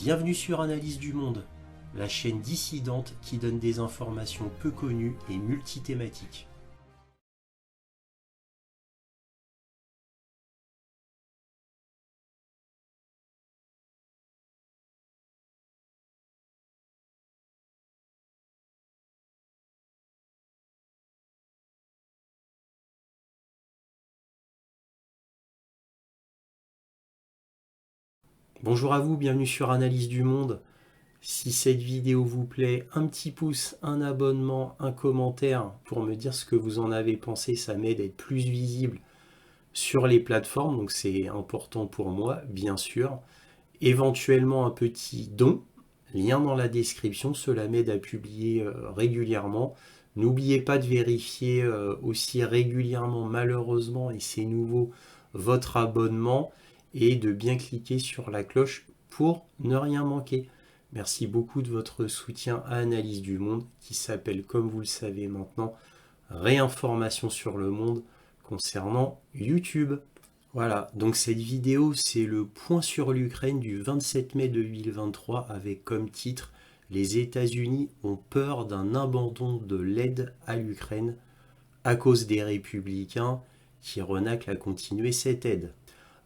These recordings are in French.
Bienvenue sur Analyse du Monde, la chaîne dissidente qui donne des informations peu connues et multithématiques. Bonjour à vous, bienvenue sur Analyse du Monde. Si cette vidéo vous plaît, un petit pouce, un abonnement, un commentaire pour me dire ce que vous en avez pensé, ça m'aide à être plus visible sur les plateformes, donc c'est important pour moi, bien sûr. Éventuellement un petit don, lien dans la description, cela m'aide à publier régulièrement. N'oubliez pas de vérifier aussi régulièrement, malheureusement, et c'est nouveau, votre abonnement et de bien cliquer sur la cloche pour ne rien manquer. Merci beaucoup de votre soutien à Analyse du Monde qui s'appelle, comme vous le savez maintenant, Réinformation sur le monde concernant YouTube. Voilà, donc cette vidéo, c'est le point sur l'Ukraine du 27 mai 2023 avec comme titre « Les États-Unis ont peur d'un abandon de l'aide à l'Ukraine à cause des républicains qui renaclent à continuer cette aide ».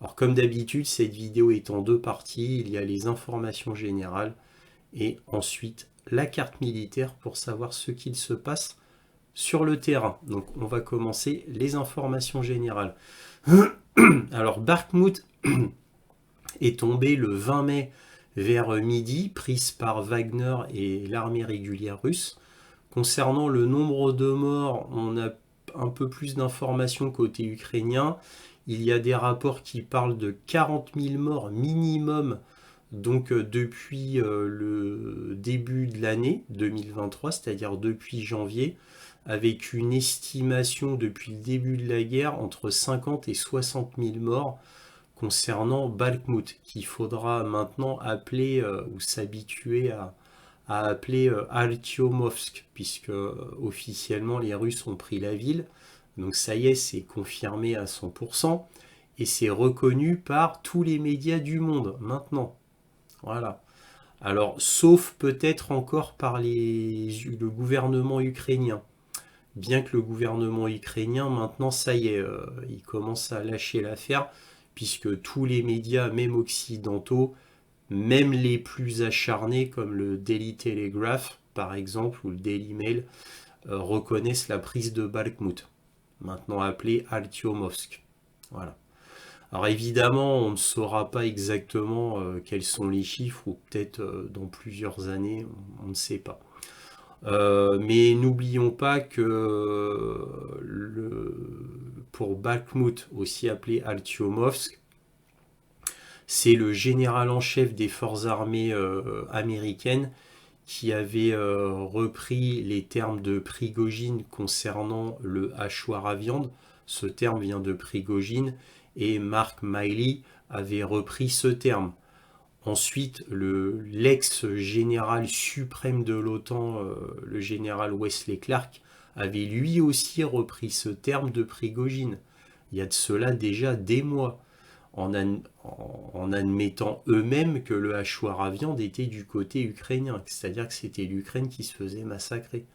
Alors comme d'habitude, cette vidéo est en deux parties. Il y a les informations générales et ensuite la carte militaire pour savoir ce qu'il se passe sur le terrain. Donc on va commencer les informations générales. Alors Bakhmout est tombé le 20 mai vers midi, prise par Wagner et l'armée régulière russe. Concernant le nombre de morts, on a un peu plus d'informations côté ukrainien. Il y a des rapports qui parlent de 40 000 morts minimum, donc depuis le début de l'année 2023, c'est-à-dire depuis janvier, avec une estimation depuis le début de la guerre entre 50 et 60 000 morts concernant Bakhmout, qu'il faudra maintenant appeler ou s'habituer à appeler Artyomovsk, puisque officiellement les Russes ont pris la ville. Donc ça y est, c'est confirmé à 100%, et c'est reconnu par tous les médias du monde maintenant. Voilà. Alors, sauf peut-être encore par le gouvernement ukrainien. Bien que le gouvernement ukrainien, maintenant, ça y est, il commence à lâcher l'affaire, puisque tous les médias, même occidentaux, même les plus acharnés, comme le Daily Telegraph, par exemple, ou le Daily Mail, reconnaissent la prise de Bakhmout, maintenant appelée Artyomovsk. Voilà. Alors évidemment, on ne saura pas exactement quels sont les chiffres, ou peut-être dans plusieurs années, on ne sait pas. Mais n'oublions pas que pour Bakhmout, aussi appelé Artyomovsk, c'est le général en chef des forces armées américaines qui avait repris les termes de Prigojine concernant le hachoir à viande. Ce terme vient de Prigojine et Mark Milley avait repris ce terme. Ensuite, l'ex-général suprême de l'OTAN, le général Wesley Clark, avait lui aussi repris ce terme de Prigojine. Il y a de cela déjà des mois, en admettant eux-mêmes que le hachoir à viande était du côté ukrainien, c'est-à-dire que c'était l'Ukraine qui se faisait massacrer.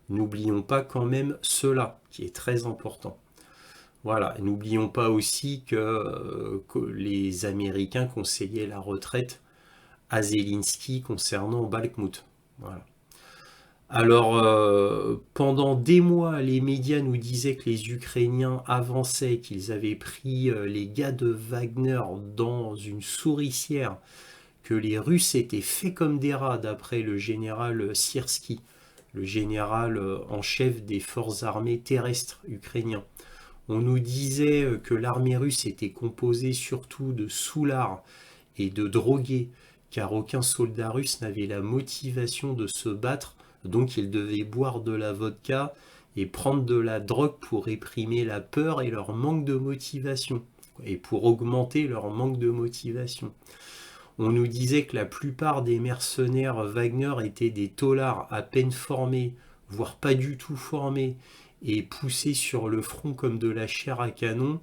N'oublions pas quand même cela, qui est très important. Voilà, n'oublions pas aussi que les Américains conseillaient la retraite à Zelensky concernant Bakhmout. Voilà. Alors, pendant des mois, les médias nous disaient que les Ukrainiens avançaient, qu'ils avaient pris les gars de Wagner dans une souricière, que les Russes étaient faits comme des rats, d'après le général Syrski, le général en chef des forces armées terrestres ukrainiens. On nous disait que l'armée russe était composée surtout de soulards et de drogués, car aucun soldat russe n'avait la motivation de se battre, donc ils devaient boire de la vodka et prendre de la drogue pour réprimer la peur et leur manque de motivation, et pour augmenter leur manque de motivation. On nous disait que la plupart des mercenaires Wagner étaient des taulards à peine formés, voire pas du tout formés, est poussé sur le front comme de la chair à canon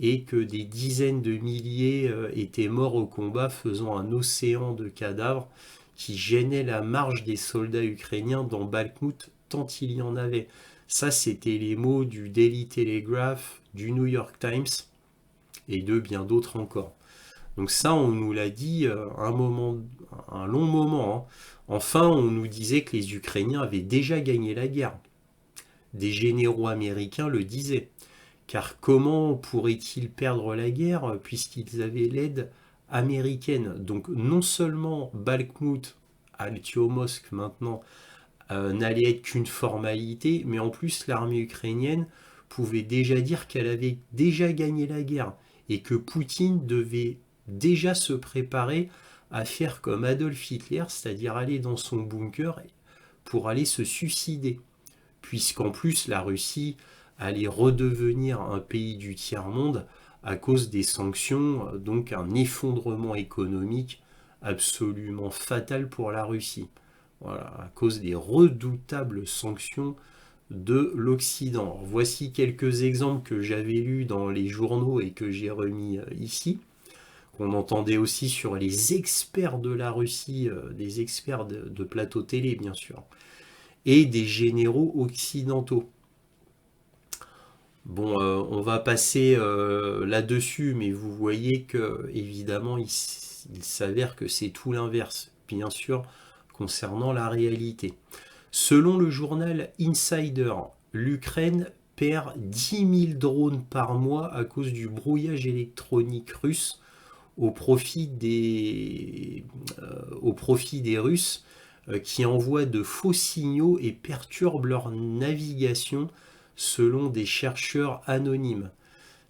et que des dizaines de milliers étaient morts au combat, faisant un océan de cadavres qui gênait la marche des soldats ukrainiens dans Bakhmout tant il y en avait. Ça, c'était les mots du Daily Telegraph, du New York Times et de bien d'autres encore. Donc ça, on nous l'a dit un long moment. Enfin, on nous disait que les Ukrainiens avaient déjà gagné la guerre. Des généraux américains le disaient. Car comment pourraient-ils perdre la guerre puisqu'ils avaient l'aide américaine? Donc non seulement Bakhmout, Altiomosk maintenant, n'allait être qu'une formalité, mais en plus l'armée ukrainienne pouvait déjà dire qu'elle avait déjà gagné la guerre et que Poutine devait déjà se préparer à faire comme Adolf Hitler, c'est-à-dire aller dans son bunker pour aller se suicider. Puisqu'en plus la Russie allait redevenir un pays du tiers-monde à cause des sanctions, donc un effondrement économique absolument fatal pour la Russie. Voilà, à cause des redoutables sanctions de l'Occident. Voici quelques exemples que j'avais lus dans les journaux et que j'ai remis ici. On entendait aussi sur les experts de la Russie, des experts de plateau télé bien sûr, et des généraux occidentaux. Bon, on va passer là-dessus, mais vous voyez que évidemment il s'avère que c'est tout l'inverse, bien sûr, concernant la réalité. Selon le journal Insider, l'Ukraine perd 10 000 drones par mois à cause du brouillage électronique russe au profit des Russes qui envoient de faux signaux et perturbent leur navigation selon des chercheurs anonymes.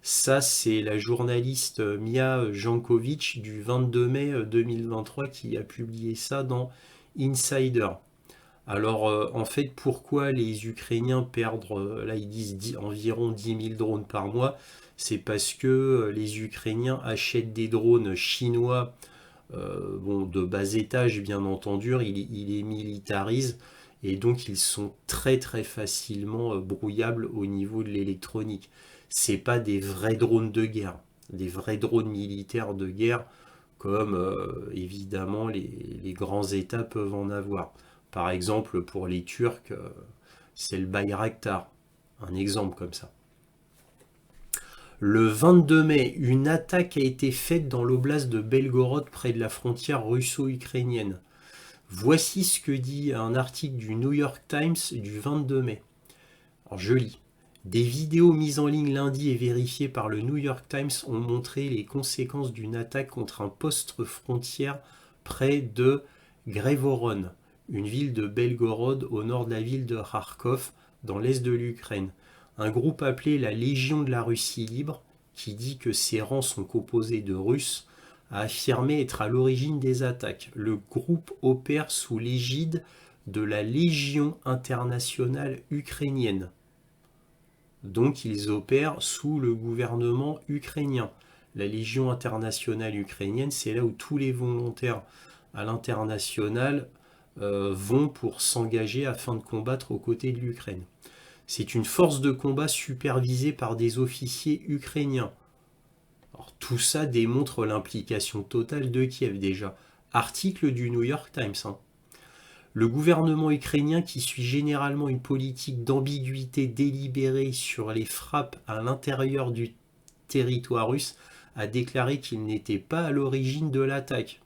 Ça, c'est la journaliste Mia Jankovic du 22 mai 2023 qui a publié ça dans Insider. Alors, en fait, pourquoi les Ukrainiens perdent, là ils disent environ 10 000 drones par mois? C'est parce que les Ukrainiens achètent des drones chinois, de bas étage bien entendu, ils les militarisent et donc ils sont très très facilement brouillables au niveau de l'électronique. C'est pas des vrais drones de guerre, des vrais drones militaires de guerre comme évidemment les grands États peuvent en avoir. Par exemple, pour les Turcs, c'est le Bayraktar, un exemple comme ça. Le 22 mai, une attaque a été faite dans l'oblast de Belgorod près de la frontière russo-ukrainienne. Voici ce que dit un article du New York Times du 22 mai. Alors je lis. Des vidéos mises en ligne lundi et vérifiées par le New York Times ont montré les conséquences d'une attaque contre un poste frontière près de Grevoron, une ville de Belgorod au nord de la ville de Kharkov, dans l'est de l'Ukraine. Un groupe appelé la Légion de la Russie libre, qui dit que ses rangs sont composés de Russes, a affirmé être à l'origine des attaques. Le groupe opère sous l'égide de la Légion internationale ukrainienne. Donc ils opèrent sous le gouvernement ukrainien. La Légion internationale ukrainienne, c'est là où tous les volontaires à l'international vont pour s'engager afin de combattre aux côtés de l'Ukraine. C'est une force de combat supervisée par des officiers ukrainiens. Alors, tout ça démontre l'implication totale de Kiev déjà. Article du New York Times. Le gouvernement ukrainien, qui suit généralement une politique d'ambiguïté délibérée sur les frappes à l'intérieur du territoire russe, a déclaré qu'il n'était pas à l'origine de l'attaque.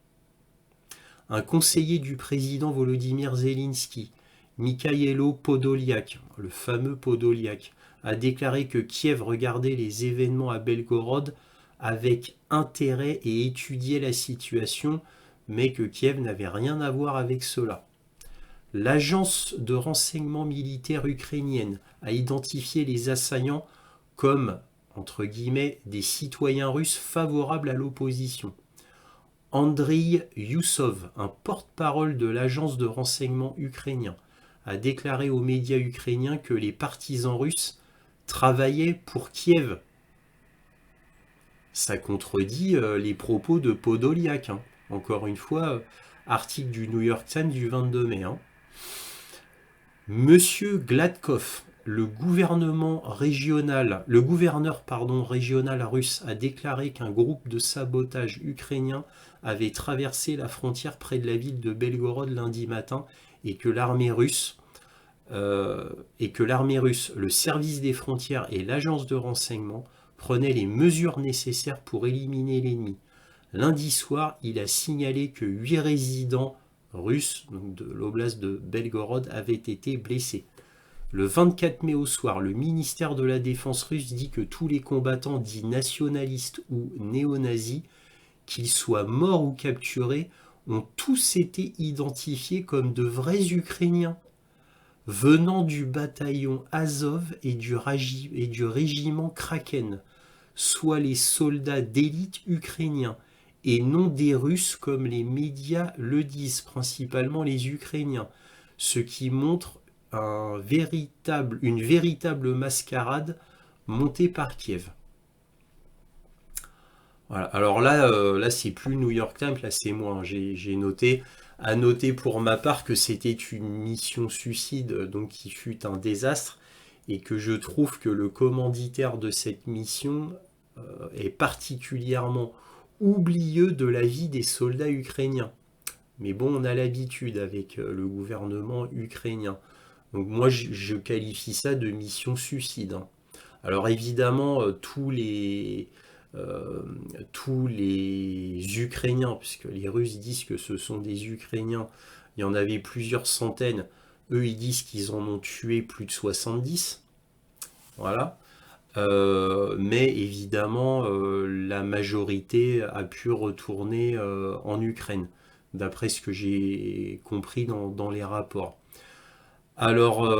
Un conseiller du président Volodymyr Zelensky, Mikhailo Podolyak, le fameux Podolyak, a déclaré que Kiev regardait les événements à Belgorod avec intérêt et étudiait la situation, mais que Kiev n'avait rien à voir avec cela. L'agence de renseignement militaire ukrainienne a identifié les assaillants comme, entre guillemets, des citoyens russes favorables à l'opposition. Andriy Youssov, un porte-parole de l'agence de renseignement ukrainien, a déclaré aux médias ukrainiens que les partisans russes travaillaient pour Kiev. Ça contredit les propos de Podolyak. Encore une fois, article du New York Times du 22 mai. Monsieur Gladkov, le gouverneur régional russe a déclaré qu'un groupe de sabotage ukrainien avait traversé la frontière près de la ville de Belgorod lundi matin et que l'armée russe, le service des frontières et l'agence de renseignement prenaient les mesures nécessaires pour éliminer l'ennemi. Lundi soir, il a signalé que 8 résidents russes, donc de l'oblast de Belgorod, avaient été blessés. Le 24 mai au soir, le ministère de la Défense russe dit que tous les combattants dits nationalistes ou néo-nazis, qu'ils soient morts ou capturés, ont tous été identifiés comme de vrais Ukrainiens, venant du bataillon Azov et du régiment Kraken, soit les soldats d'élite ukrainiens, et non des Russes comme les médias le disent, principalement les Ukrainiens, ce qui montre une véritable mascarade montée par Kiev. Voilà. Alors là c'est plus New York Times, là c'est moi. J'ai noté. À noter pour ma part que c'était une mission suicide, donc qui fut un désastre, et que je trouve que le commanditaire de cette mission est particulièrement oublieux de la vie des soldats ukrainiens. Mais bon, on a l'habitude avec le gouvernement ukrainien. Donc moi, je qualifie ça de mission suicide. Alors évidemment, tous les Ukrainiens, puisque les Russes disent que ce sont des Ukrainiens, il y en avait plusieurs centaines, eux ils disent qu'ils en ont tué plus de 70. Voilà. Mais évidemment, la majorité a pu retourner en Ukraine, d'après ce que j'ai compris dans les rapports. Alors,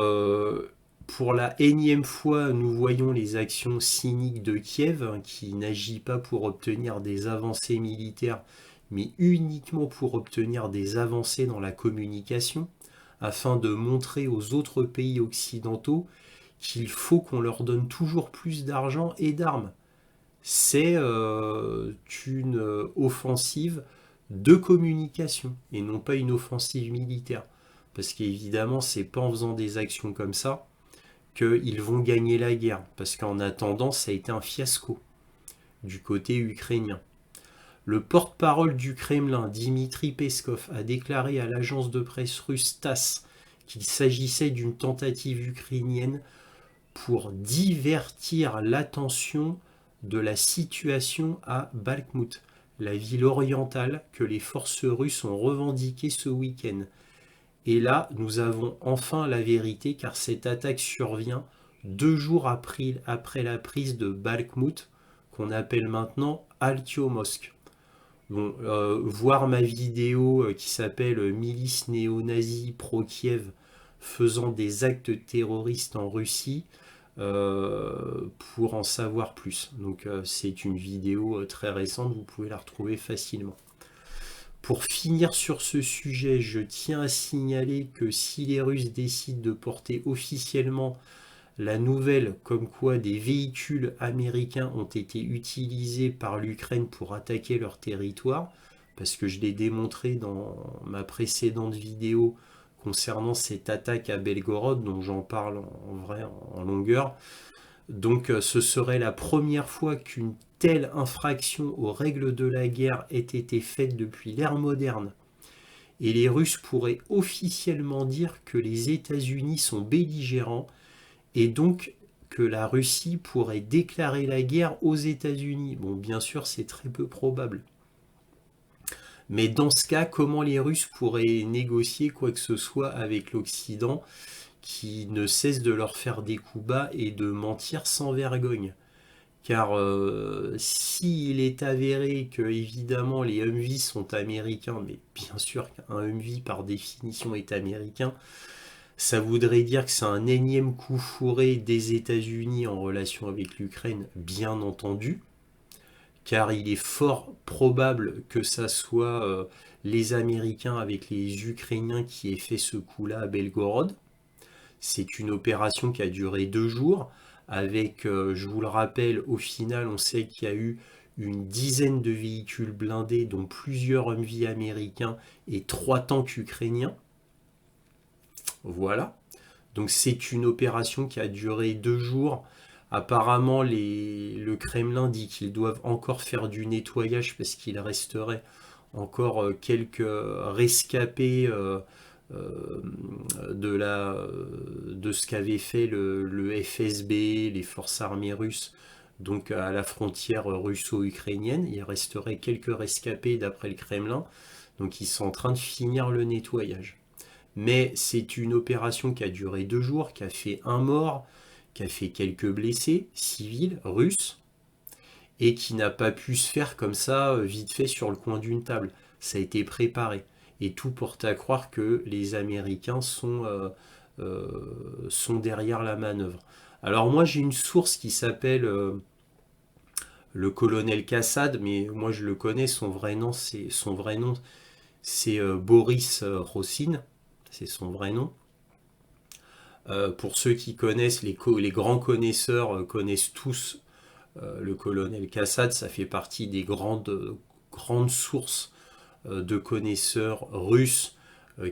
pour la énième fois, nous voyons les actions cyniques de Kiev, qui n'agit pas pour obtenir des avancées militaires, mais uniquement pour obtenir des avancées dans la communication, afin de montrer aux autres pays occidentaux qu'il faut qu'on leur donne toujours plus d'argent et d'armes. C'est une offensive de communication et non pas une offensive militaire. Parce qu'évidemment, c'est pas en faisant des actions comme ça qu'ils vont gagner la guerre. Parce qu'en attendant, ça a été un fiasco du côté ukrainien. Le porte-parole du Kremlin, Dmitri Peskov, a déclaré à l'agence de presse russe TASS qu'il s'agissait d'une tentative ukrainienne pour divertir l'attention de la situation à Bakhmout, la ville orientale que les forces russes ont revendiquée ce week-end. Et là, nous avons enfin la vérité, car cette attaque survient 2 jours après la prise de Bakhmout, qu'on appelle maintenant Altiomosk. Bon, voir ma vidéo qui s'appelle Milice néo-nazie pro-Kiev faisant des actes terroristes en Russie, pour en savoir plus. Donc c'est une vidéo très récente, vous pouvez la retrouver facilement. Pour finir sur ce sujet, je tiens à signaler que si les Russes décident de porter officiellement la nouvelle comme quoi des véhicules américains ont été utilisés par l'Ukraine pour attaquer leur territoire, parce que je l'ai démontré dans ma précédente vidéo concernant cette attaque à Belgorod, dont j'en parle en vrai en longueur. Donc ce serait la première fois qu'une telle infraction aux règles de la guerre ait été faite depuis l'ère moderne. Et les Russes pourraient officiellement dire que les États-Unis sont belligérants et donc que la Russie pourrait déclarer la guerre aux États-Unis. Bon, bien sûr, c'est très peu probable. Mais dans ce cas, comment les Russes pourraient négocier quoi que ce soit avec l'Occident qui ne cesse de leur faire des coups bas et de mentir sans vergogne? Car s'il est avéré que évidemment les Humvee sont américains, mais bien sûr qu'un Humvee par définition est américain, ça voudrait dire que c'est un énième coup fourré des États-Unis en relation avec l'Ukraine, bien entendu, car il est fort probable que ça soit les Américains avec les Ukrainiens qui aient fait ce coup-là à Belgorod. C'est une opération qui a duré 2 jours, avec, je vous le rappelle, au final, on sait qu'il y a eu une dizaine de véhicules blindés, dont plusieurs Humvee américains et 3 tanks ukrainiens. Voilà. Donc c'est une opération qui a duré 2 jours. Apparemment, le Kremlin dit qu'ils doivent encore faire du nettoyage parce qu'il resterait encore quelques rescapés euh, de ce qu'avait fait le FSB, les forces armées russes, donc à la frontière russo-ukrainienne. Il resterait quelques rescapés d'après le Kremlin. Donc ils sont en train de finir le nettoyage. Mais c'est une opération qui a duré 2 jours, qui a fait un mort, qui a fait quelques blessés civils russes, et qui n'a pas pu se faire comme ça vite fait sur le coin d'une table. Ça a été préparé. Et tout porte à croire que les Américains sont derrière la manœuvre. Alors moi j'ai une source qui s'appelle le colonel Kassad, mais moi je le connais, son vrai nom c'est Boris Rossin, c'est son vrai nom. Pour ceux qui connaissent, les grands connaisseurs connaissent tous le colonel Kassad. Ça fait partie des grandes sources de connaisseurs russes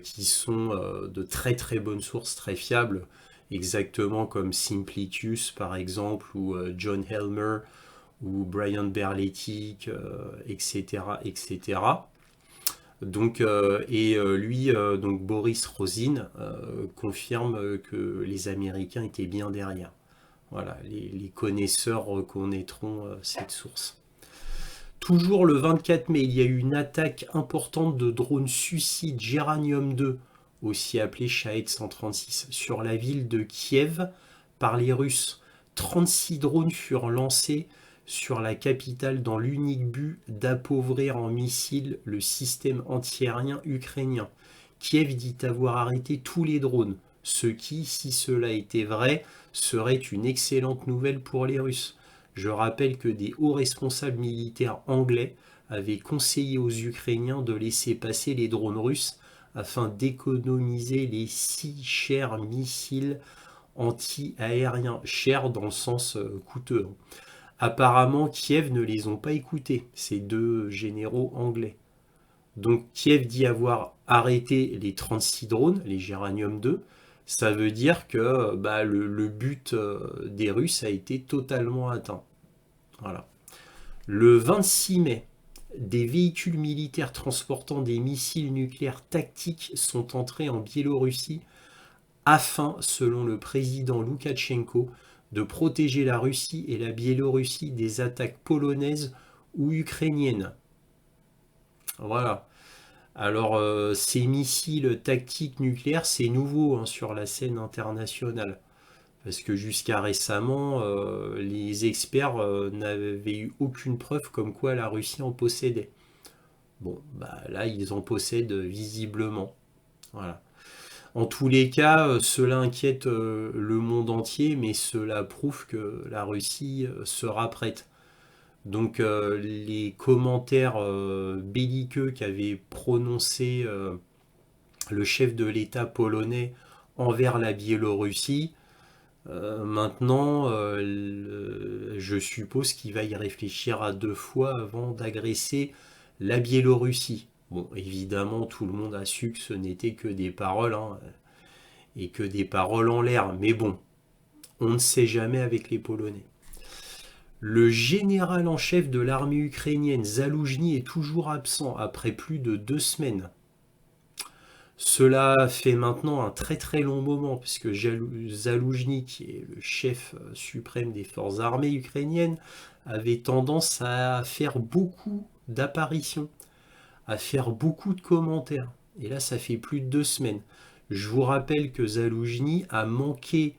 qui sont de très très bonnes sources, très fiables, exactement comme Simplicius par exemple, ou John Helmer, ou Brian Berletic, etc., etc. Donc, lui, donc Boris Rossin, confirme que les Américains étaient bien derrière. Voilà, les connaisseurs reconnaîtront cette source. Toujours le 24 mai, il y a eu une attaque importante de drones suicides Geranium 2, aussi appelé Shahed 136, sur la ville de Kiev par les Russes. 36 drones furent lancés sur la capitale dans l'unique but d'appauvrir en missiles le système antiaérien ukrainien. Kiev dit avoir arrêté tous les drones, ce qui, si cela était vrai, serait une excellente nouvelle pour les Russes. Je rappelle que des hauts responsables militaires anglais avaient conseillé aux Ukrainiens de laisser passer les drones russes afin d'économiser les si chers missiles anti-aériens, chers dans le sens coûteux. Apparemment, Kiev ne les ont pas écoutés, ces deux généraux anglais. Donc Kiev dit avoir arrêté les 36 drones, les Geranium 2. Ça veut dire que le but des Russes a été totalement atteint. Voilà. Le 26 mai, des véhicules militaires transportant des missiles nucléaires tactiques sont entrés en Biélorussie afin, selon le président Loukachenko, de protéger la Russie et la Biélorussie des attaques polonaises ou ukrainiennes. Voilà. Alors, ces missiles tactiques nucléaires, c'est nouveau sur la scène internationale. Parce que jusqu'à récemment, les experts n'avaient eu aucune preuve comme quoi la Russie en possédait. Bon, là, ils en possèdent visiblement. Voilà. En tous les cas, cela inquiète le monde entier, mais cela prouve que la Russie sera prête. Donc les commentaires belliqueux qu'avait prononcé le chef de l'État polonais envers la Biélorussie, maintenant je suppose qu'il va y réfléchir à 2 fois avant d'agresser la Biélorussie. Bon, évidemment, tout le monde a su que ce n'était que des paroles, et que des paroles en l'air. Mais bon, on ne sait jamais avec les Polonais. Le général en chef de l'armée ukrainienne, Zaloujny, est toujours absent après plus de 2 semaines. Cela fait maintenant un très très long moment, puisque Zaloujny, qui est le chef suprême des forces armées ukrainiennes, avait tendance à faire beaucoup d'apparitions, à faire beaucoup de commentaires. Et là, ça fait plus de 2 semaines. Je vous rappelle que Zaloujny a manqué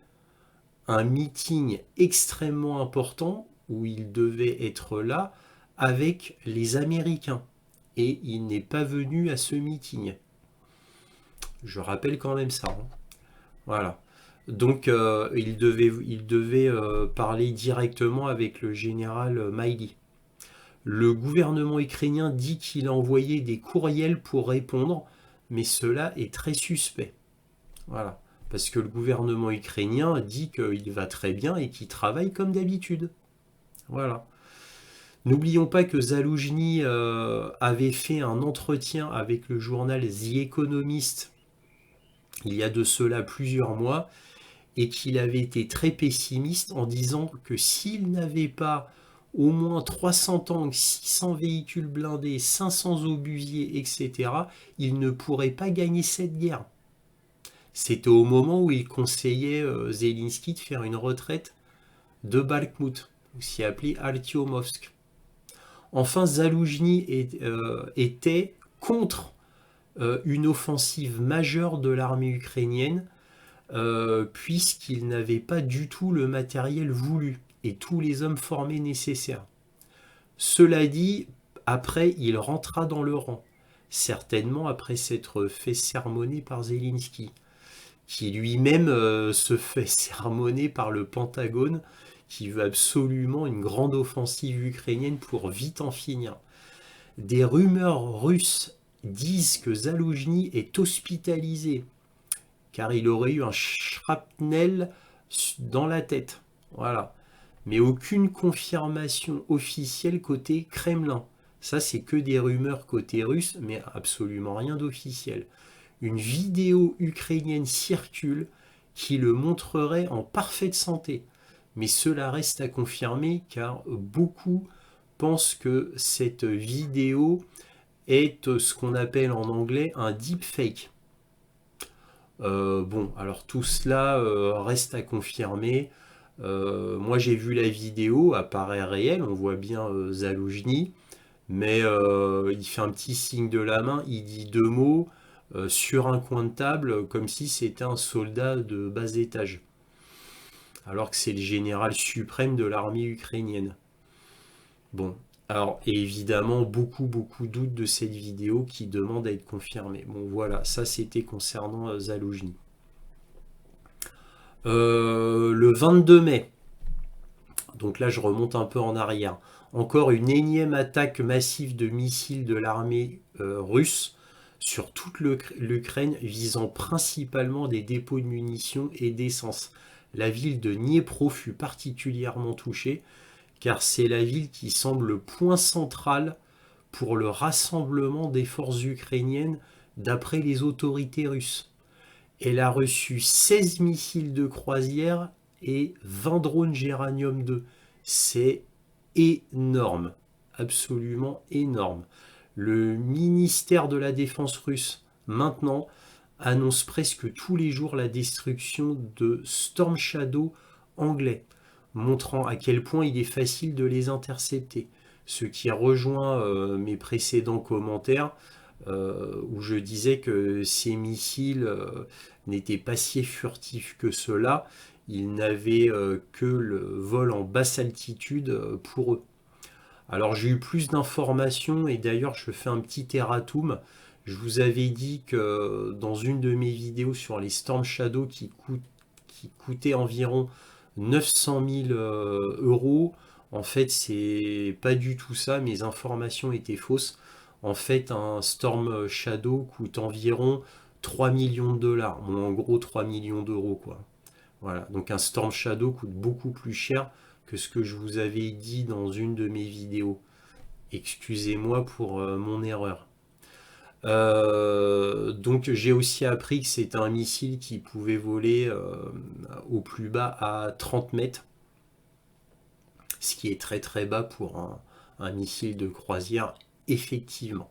un meeting extrêmement important où il devait être là avec les Américains. Et il n'est pas venu à ce meeting. Je rappelle quand même ça. Voilà. Donc il devait parler directement avec le général Miley. Le gouvernement ukrainien dit qu'il a envoyé des courriels pour répondre, mais cela est très suspect. Voilà. Parce que le gouvernement ukrainien dit qu'il va très bien et qu'il travaille comme d'habitude. Voilà. N'oublions pas que Zaloujny avait fait un entretien avec le journal The Economist il y a de cela plusieurs mois, et qu'il avait été très pessimiste en disant que s'il n'avait pas au moins 300 tanks, 600 véhicules blindés, 500 obusiers, etc., il ne pourrait pas gagner cette guerre. C'était au moment où il conseillait Zelensky de faire une retraite de Bakhmout, aussi appelé Artyomovsk. Enfin, Zaloujny était contre une offensive majeure de l'armée ukrainienne, puisqu'il n'avait pas du tout le matériel voulu et tous les hommes formés nécessaires. Cela dit, après, il rentra dans le rang, certainement après s'être fait sermonner par Zelensky, qui lui-même se fait sermonner par le Pentagone, qui veut absolument une grande offensive ukrainienne pour vite en finir. Des rumeurs russes disent que Zaloujny est hospitalisé, car il aurait eu un shrapnel dans la tête. Voilà. Mais aucune confirmation officielle côté Kremlin. Ça, c'est que des rumeurs côté russe, mais absolument rien d'officiel. Une vidéo ukrainienne circule qui le montrerait en parfaite santé. Mais cela reste à confirmer car beaucoup pensent que cette vidéo est ce qu'on appelle en anglais un deepfake. Bon, alors tout cela reste à confirmer. Moi j'ai vu la vidéo, apparaît réel, on voit bien Zaloujny, mais il fait un petit signe de la main, il dit deux mots sur un coin de table comme si c'était un soldat de bas étage. Alors que c'est le général suprême de l'armée ukrainienne. Bon, alors évidemment, beaucoup doutent de cette vidéo qui demande à être confirmée. Bon voilà, ça c'était concernant Zaloujny. Le 22 mai, donc là je remonte un peu en arrière, encore une énième attaque massive de missiles de l'armée russe sur toute l'Ukraine visant principalement des dépôts de munitions et d'essence. La ville de Dniepro fut particulièrement touchée car c'est la ville qui semble le point central pour le rassemblement des forces ukrainiennes d'après les autorités russes. Elle a reçu 16 missiles de croisière et 20 drones Géranium 2. C'est énorme, absolument énorme. Le ministère de la Défense russe, maintenant, annonce presque tous les jours la destruction de Storm Shadow anglais, montrant à quel point il est facile de les intercepter. Ce qui rejoint mes précédents commentaires où je disais que ces missiles n'étaient pas si furtifs que cela, ils n'avaient que le vol en basse altitude pour eux. Alors j'ai eu plus d'informations et d'ailleurs je fais un petit erratum. Je vous avais dit que dans une de mes vidéos sur les Storm Shadow qui coûtaient environ 900 000 euros, en fait c'est pas du tout ça, mes informations étaient fausses. En fait un Storm Shadow coûte environ 3 millions de dollars, bon, en gros 3 millions d'euros quoi. Voilà, donc un Storm Shadow coûte beaucoup plus cher que ce que je vous avais dit dans une de mes vidéos. Excusez-moi pour mon erreur. Donc j'ai aussi appris que c'était un missile qui pouvait voler au plus bas à 30 mètres, ce qui est très très bas pour un missile de croisière, effectivement.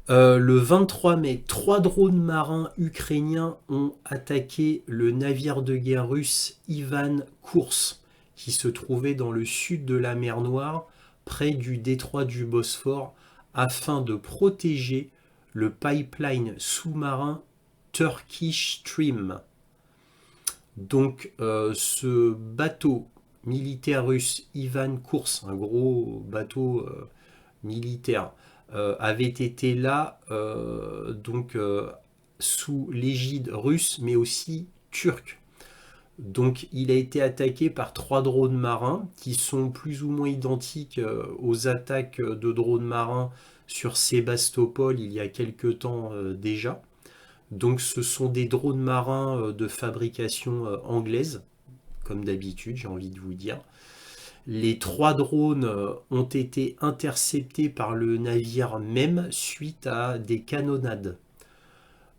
Le 23 mai, 3 drones marins ukrainiens ont attaqué le navire de guerre russe Ivan Kours, qui se trouvait dans le sud de la mer Noire, près du détroit du Bosphore, afin de protéger le pipeline sous-marin Turkish Stream. Donc ce bateau militaire russe Ivan Kours, un gros bateau militaire, avait été là sous l'égide russe mais aussi turque. Donc il a été attaqué par 3 drones marins qui sont plus ou moins identiques aux attaques de drones marins sur Sébastopol il y a quelque temps déjà. Donc ce sont des drones marins de fabrication anglaise, comme d'habitude j'ai envie de vous dire. Les 3 drones ont été interceptés par le navire même suite à des canonnades.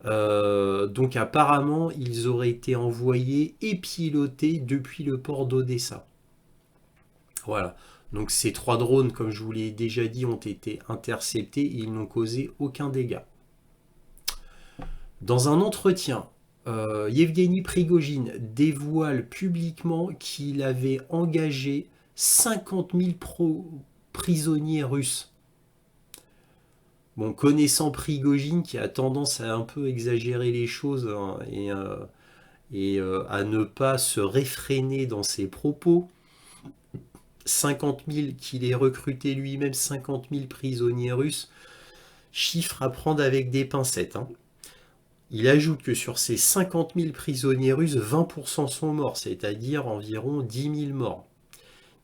Donc apparemment, ils auraient été envoyés et pilotés depuis le port d'Odessa. Voilà. Donc ces 3 drones, comme je vous l'ai déjà dit, ont été interceptés et ils n'ont causé aucun dégât. Dans un entretien, Yevgeny Prigojine dévoile publiquement qu'il avait engagé 50 000 prisonniers russes. Bon, connaissant Prigojine qui a tendance à un peu exagérer les choses, hein, et à ne pas se réfréner dans ses propos, 50 000 qu'il ait recruté lui-même, 50 000 prisonniers russes, chiffre à prendre avec des pincettes, hein. Il ajoute que sur ces 50 000 prisonniers russes, 20% sont morts, c'est-à-dire environ 10 000 morts.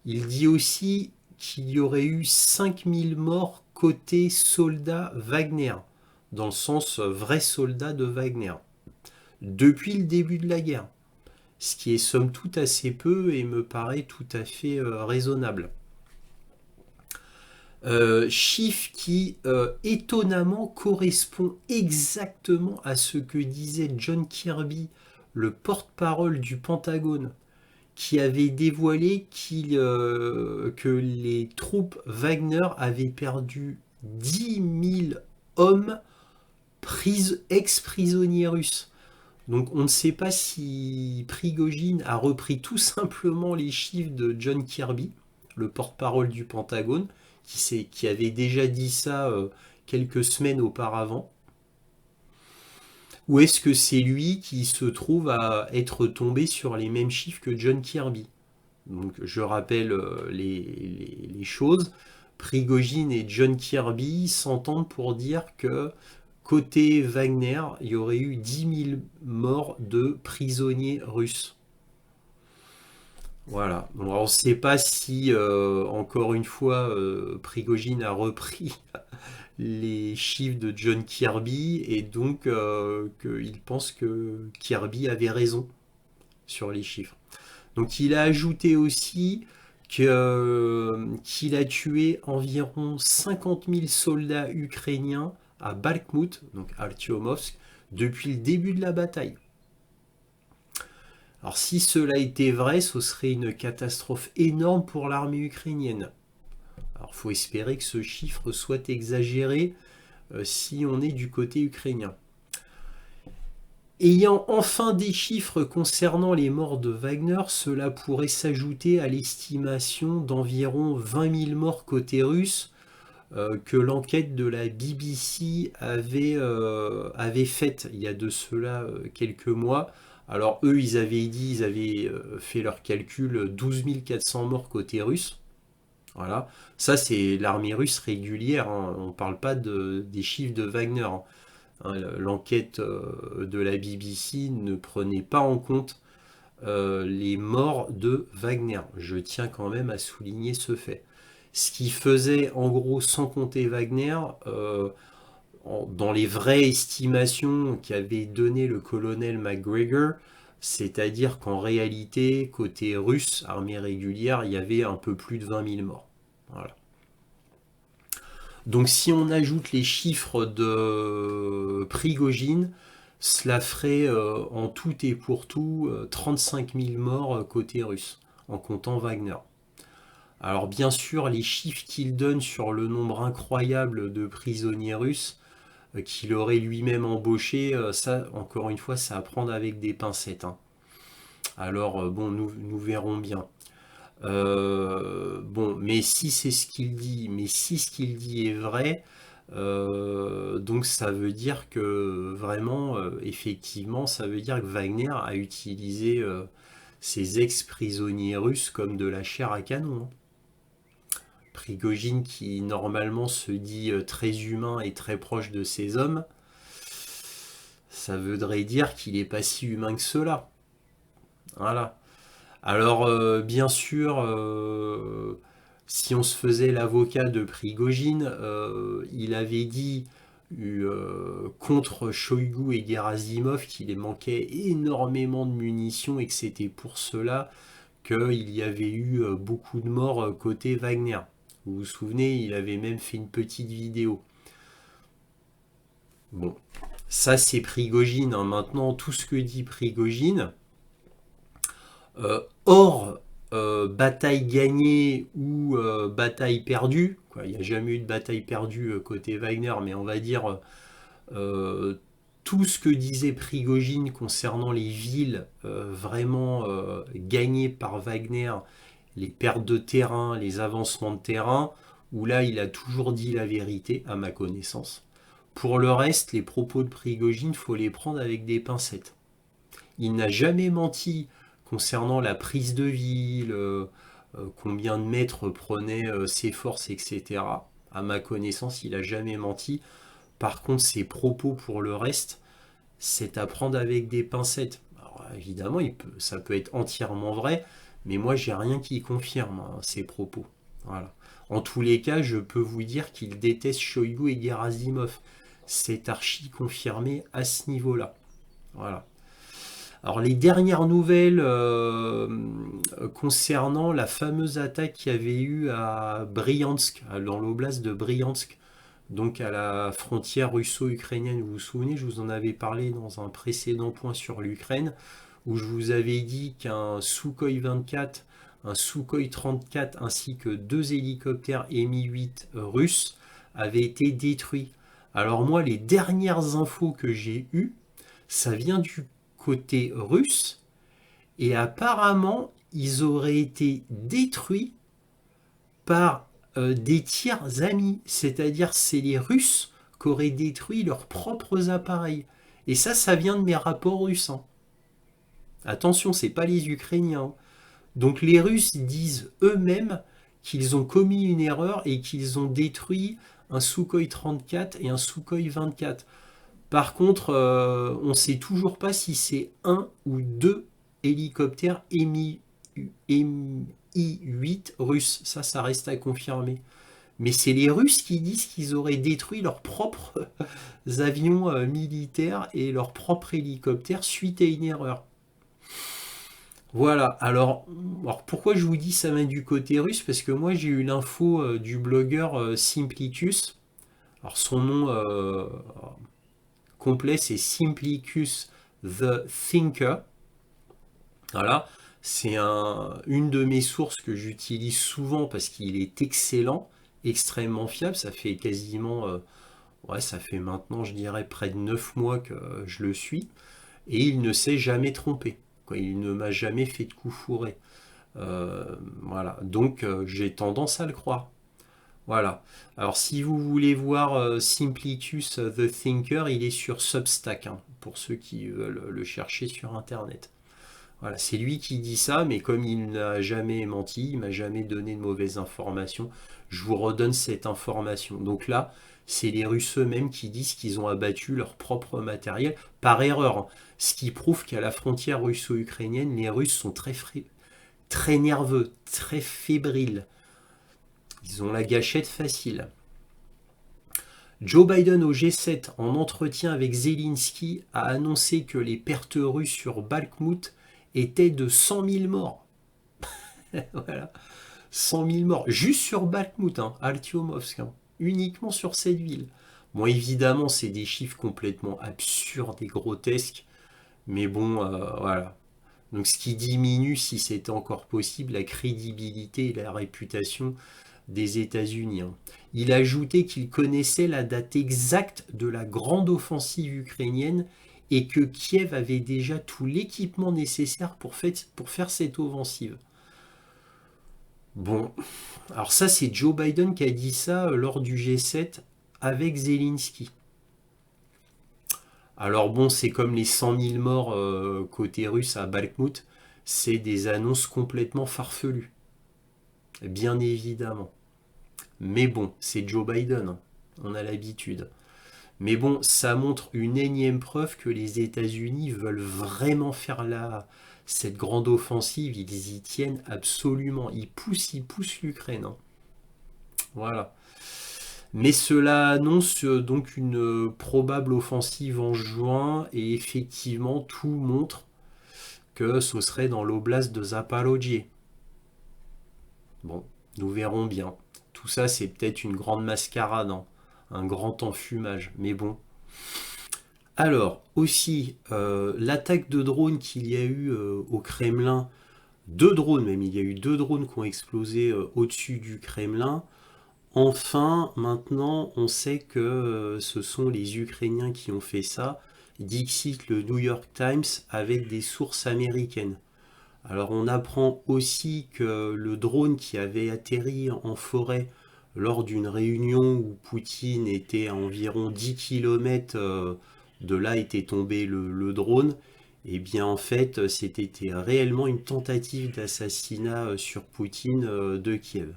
Il dit aussi qu'il y aurait eu 5 000 morts côté soldats Wagner, dans le sens vrai soldat de Wagner, depuis le début de la guerre. Ce qui est somme toute assez peu et me paraît tout à fait raisonnable. Chiffre qui étonnamment correspond exactement à ce que disait John Kirby, le porte-parole du Pentagone, qui avait dévoilé que les troupes Wagner avaient perdu 10 000 hommes ex-prisonniers russes. Donc on ne sait pas si Prigojine a repris tout simplement les chiffres de John Kirby, le porte-parole du Pentagone, qui avait déjà dit ça quelques semaines auparavant. Ou est-ce que c'est lui qui se trouve à être tombé sur les mêmes chiffres que John Kirby? Donc je rappelle les choses. Prigojine et John Kirby s'entendent pour dire que côté Wagner, il y aurait eu 10 000 morts de prisonniers russes. Voilà. Donc, on ne sait pas si, encore une fois, Prigojine a repris les chiffres de John Kirby et donc qu'il pense que Kirby avait raison sur les chiffres. Donc il a ajouté aussi qu'il a tué environ 50 000 soldats ukrainiens à Bakhmut, donc Artyomovsk, depuis le début de la bataille. Alors si cela était vrai, ce serait une catastrophe énorme pour l'armée ukrainienne. Alors il faut espérer que ce chiffre soit exagéré si on est du côté ukrainien. Ayant enfin des chiffres concernant les morts de Wagner, cela pourrait s'ajouter à l'estimation d'environ 20 000 morts côté russe que l'enquête de la BBC avait faite il y a de cela quelques mois. Alors eux, ils avaient fait leur calcul 12 400 morts côté russe. Voilà. Ça, c'est l'armée russe régulière, hein. On ne parle pas des chiffres de Wagner, hein. L'enquête de la BBC ne prenait pas en compte les morts de Wagner. Je tiens quand même à souligner ce fait. Ce qui faisait, en gros, sans compter Wagner, dans les vraies estimations qu'avait donné le colonel McGregor, c'est-à-dire qu'en réalité, côté russe, armée régulière, il y avait un peu plus de 20 000 morts. Voilà. Donc si on ajoute les chiffres de Prigojine, cela ferait en tout et pour tout 35 000 morts côté russe, en comptant Wagner. Alors bien sûr, les chiffres qu'il donne sur le nombre incroyable de prisonniers russes qu'il aurait lui-même embauchés, ça, encore une fois, ça à prendre avec des pincettes, hein. Alors bon, nous verrons bien. Bon, mais si c'est ce qu'il dit, mais si ce qu'il dit est vrai, donc ça veut dire que vraiment, effectivement, ça veut dire que Wagner a utilisé ses ex-prisonniers russes comme de la chair à canon, hein. Prigojine qui normalement se dit très humain et très proche de ses hommes, ça voudrait dire qu'il n'est pas si humain que cela. Voilà. Alors, bien sûr, si on se faisait l'avocat de Prigojine, il avait dit contre Shoigu et Gerasimov qu'il manquait énormément de munitions et que c'était pour cela qu'il y avait eu beaucoup de morts côté Wagner. Vous vous souvenez, il avait même fait une petite vidéo. Bon, Ça, c'est Prigojine, hein. Maintenant, tout ce que dit Prigojine, hors bataille gagnée ou bataille perdue, quoi, il n'y a jamais eu de bataille perdue côté Wagner, mais on va dire euh, tout ce que disait Prigojine concernant les villes vraiment gagnées par Wagner, les pertes de terrain, les avancements de terrain, où là il a toujours dit la vérité à ma connaissance. Pour le reste, les propos de Prigojine, il faut les prendre avec des pincettes. Il n'a jamais menti concernant la prise de ville, combien de mètres prenaient ses forces, etc. À ma connaissance, il n'a jamais menti. Par contre, ses propos pour le reste, c'est à prendre avec des pincettes. Alors, évidemment, ça peut être entièrement vrai, mais moi, j'ai rien qui confirme hein, ses propos. Voilà. En tous les cas, je peux vous dire qu'il déteste Shoigu et Gerasimov. C'est archi confirmé à ce niveau-là. Voilà. Alors les dernières nouvelles concernant la fameuse attaque qu'il y avait eu à Bryansk, dans l'oblast de Bryansk, donc à la frontière russo-ukrainienne. Vous vous souvenez, je vous en avais parlé dans un précédent point sur l'Ukraine, où je vous avais dit qu'un Sukhoi 24, un Sukhoi 34 ainsi que deux hélicoptères Mi-8 russes avaient été détruits. Alors moi, les dernières infos que j'ai eues, ça vient du côté russe, et apparemment, ils auraient été détruits par des tiers amis, c'est-à-dire c'est les Russes qui auraient détruit leurs propres appareils. Et ça vient de mes rapports russes. Hein. Attention, c'est pas les Ukrainiens. Donc les Russes disent eux-mêmes qu'ils ont commis une erreur et qu'ils ont détruit un Sukhoi 34 et un Sukhoi 24. Par contre, on ne sait toujours pas si c'est un ou deux hélicoptères Mi-8 russes. Ça reste à confirmer. Mais c'est les Russes qui disent qu'ils auraient détruit leurs propres avions militaires et leurs propres hélicoptères suite à une erreur. Voilà, alors pourquoi je vous dis ça vient du côté russe? Parce que moi j'ai eu l'info du blogueur Simplicus. Alors son nom complet c'est Simplicus the Thinker. Voilà, c'est une de mes sources que j'utilise souvent parce qu'il est excellent, extrêmement fiable. Ça fait quasiment, ouais, ça fait maintenant, je dirais, près de 9 mois que je le suis. Et il ne s'est jamais trompé. Quoi. Il ne m'a jamais fait de coup fourré. Voilà, donc j'ai tendance à le croire. Voilà. Alors si vous voulez voir Simplicus the Thinker, il est sur Substack, hein, pour ceux qui veulent le chercher sur Internet. Voilà, c'est lui qui dit ça, mais comme il n'a jamais menti, il m'a jamais donné de mauvaises informations, je vous redonne cette information. Donc là, c'est les Russes eux-mêmes qui disent qu'ils ont abattu leur propre matériel par erreur. Hein. Ce qui prouve qu'à la frontière russo-ukrainienne, les Russes sont très nerveux, très fébriles. Ils ont la gâchette facile. Joe Biden au G7, en entretien avec Zelensky, a annoncé que les pertes russes sur Bakhmut étaient de 100 000 morts. Voilà, 100 000 morts, juste sur Bakhmut, hein, Artyomovsk, hein, uniquement sur cette ville. Bon, évidemment, c'est des chiffres complètement absurdes et grotesques, mais bon, voilà. Donc, ce qui diminue, si c'était encore possible, la crédibilité et la réputation des États-Unis. Hein. Il a ajouté qu'il connaissait la date exacte de la grande offensive ukrainienne et que Kiev avait déjà tout l'équipement nécessaire pour faire cette offensive. Bon, alors ça c'est Joe Biden qui a dit ça lors du G7 avec Zelensky. Alors bon, c'est comme les 100 000 morts côté russe à Bakhmut, c'est des annonces complètement farfelues, bien évidemment. Mais bon, c'est Joe Biden, hein. On a l'habitude. Mais bon, ça montre une énième preuve que les États-Unis veulent vraiment faire cette grande offensive. Ils y tiennent absolument. Ils poussent l'Ukraine. Hein. Voilà. Mais cela annonce donc une probable offensive en juin et effectivement tout montre que ce serait dans l'oblast de Zaporozhye. Bon, nous verrons bien. Tout ça, c'est peut-être une grande mascarade, hein, un grand enfumage. Mais bon, Alors, aussi, l'attaque de drones qu'il y a eu au Kremlin, deux drones même, il y a eu deux drones qui ont explosé au-dessus du Kremlin. Enfin, maintenant, on sait que ce sont les Ukrainiens qui ont fait ça. Dixit le New York Times avec des sources américaines. Alors on apprend aussi que le drone qui avait atterri en forêt lors d'une réunion où Poutine était à environ 10 km de là était tombé le drone, et bien en fait c'était réellement une tentative d'assassinat sur Poutine de Kiev.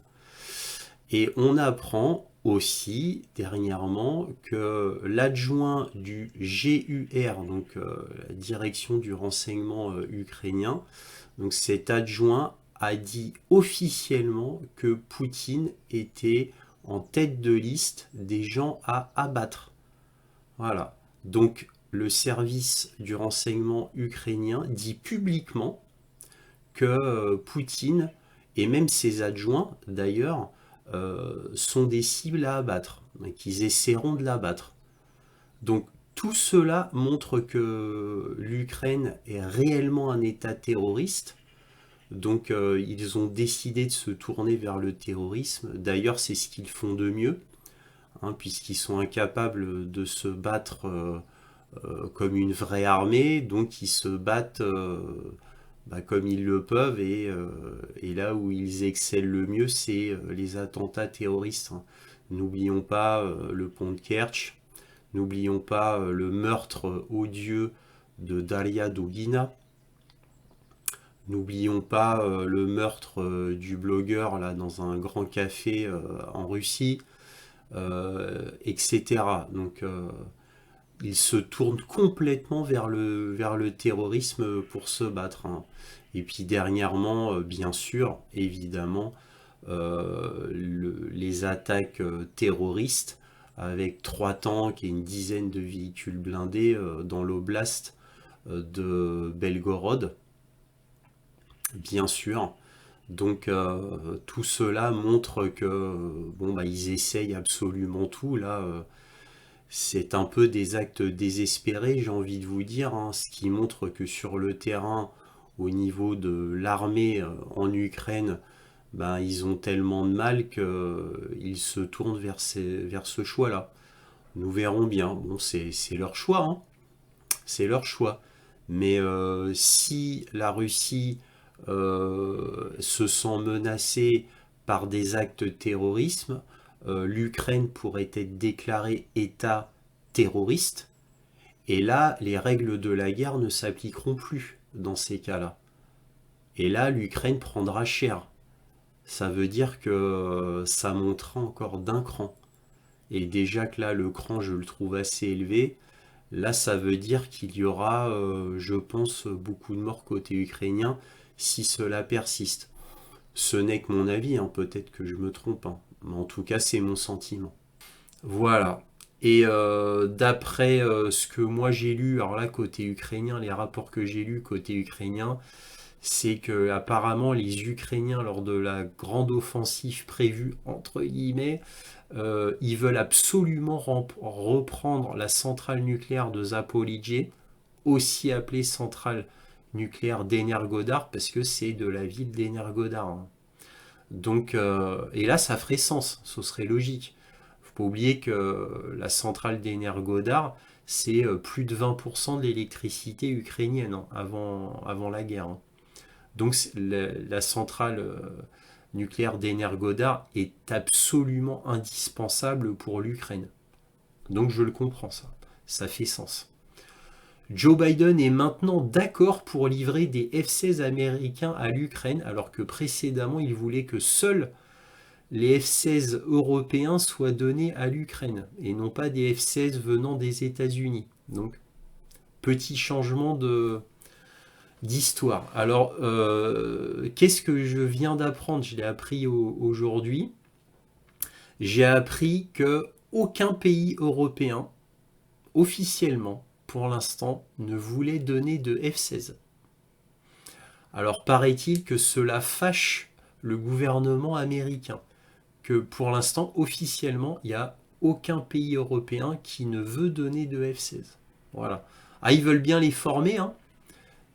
Et on apprend aussi dernièrement que l'adjoint du GUR, donc la direction du renseignement ukrainien, donc cet adjoint a dit officiellement que Poutine était en tête de liste des gens à abattre. Voilà. Donc le service du renseignement ukrainien dit publiquement que Poutine et même ses adjoints d'ailleurs sont des cibles à abattre, qu'ils essaieront de l'abattre. Donc tout cela montre que l'Ukraine est réellement un État terroriste. Donc ils ont décidé de se tourner vers le terrorisme. D'ailleurs c'est ce qu'ils font de mieux, hein, puisqu'ils sont incapables de se battre comme une vraie armée. Donc ils se battent comme ils le peuvent. Et là où ils excellent le mieux, c'est les attentats terroristes, hein. N'oublions pas le pont de Kerch. N'oublions pas le meurtre odieux de Daria Dugina. N'oublions pas le meurtre du blogueur là, dans un grand café en Russie, etc. Donc ils se tournent complètement vers le terrorisme pour se battre, hein. Et puis dernièrement, bien sûr, évidemment, les attaques terroristes avec 3 tanks et une dizaine de véhicules blindés dans l'oblast de Belgorod, bien sûr. Donc tout cela montre que bon bah ils essayent absolument tout là. C'est un peu des actes désespérés, j'ai envie de vous dire, hein, ce qui montre que sur le terrain, au niveau de l'armée en Ukraine, ben, ils ont tellement de mal qu'ils se tournent vers ce choix-là. Nous verrons bien. Bon, c'est leur choix, hein. C'est leur choix. Mais si la Russie se sent menacée par des actes de terrorisme, l'Ukraine pourrait être déclarée État terroriste, et là, les règles de la guerre ne s'appliqueront plus dans ces cas-là. Et là, l'Ukraine prendra cher. Ça veut dire que ça montera encore d'un cran. Et déjà que là, le cran, je le trouve assez élevé. Là, ça veut dire qu'il y aura, je pense, beaucoup de morts côté ukrainien si cela persiste. Ce n'est que mon avis, hein, peut-être que je me trompe, hein. Mais en tout cas, c'est mon sentiment. Voilà. Et d'après ce que moi j'ai lu, alors là, côté ukrainien, les rapports que j'ai lus côté ukrainien, c'est que apparemment les Ukrainiens, lors de la grande offensive prévue, entre guillemets, ils veulent absolument reprendre la centrale nucléaire de Zaporijie, aussi appelée centrale nucléaire d'Energodar, parce que c'est de la ville d'Energodar, hein. Donc, et là, ça ferait sens, ce serait logique. Faut pas oublier que la centrale d'Energodar, c'est plus de 20% de l'électricité ukrainienne, hein, avant la guerre, hein. Donc la centrale nucléaire d'Energodar est absolument indispensable pour l'Ukraine. Donc je le comprends, ça fait sens. Joe Biden est maintenant d'accord pour livrer des F-16 américains à l'Ukraine, alors que précédemment il voulait que seuls les F-16 européens soient donnés à l'Ukraine, et non pas des F-16 venant des États-Unis. Donc petit changement d'histoire. Alors, qu'est-ce que je viens d'apprendre? Je l'ai appris aujourd'hui. J'ai appris que aucun pays européen, officiellement, pour l'instant, ne voulait donner de F-16. Alors, paraît-il que cela fâche le gouvernement américain, que pour l'instant, officiellement, il n'y a aucun pays européen qui ne veut donner de F-16. Voilà. Ah, ils veulent bien les former, hein,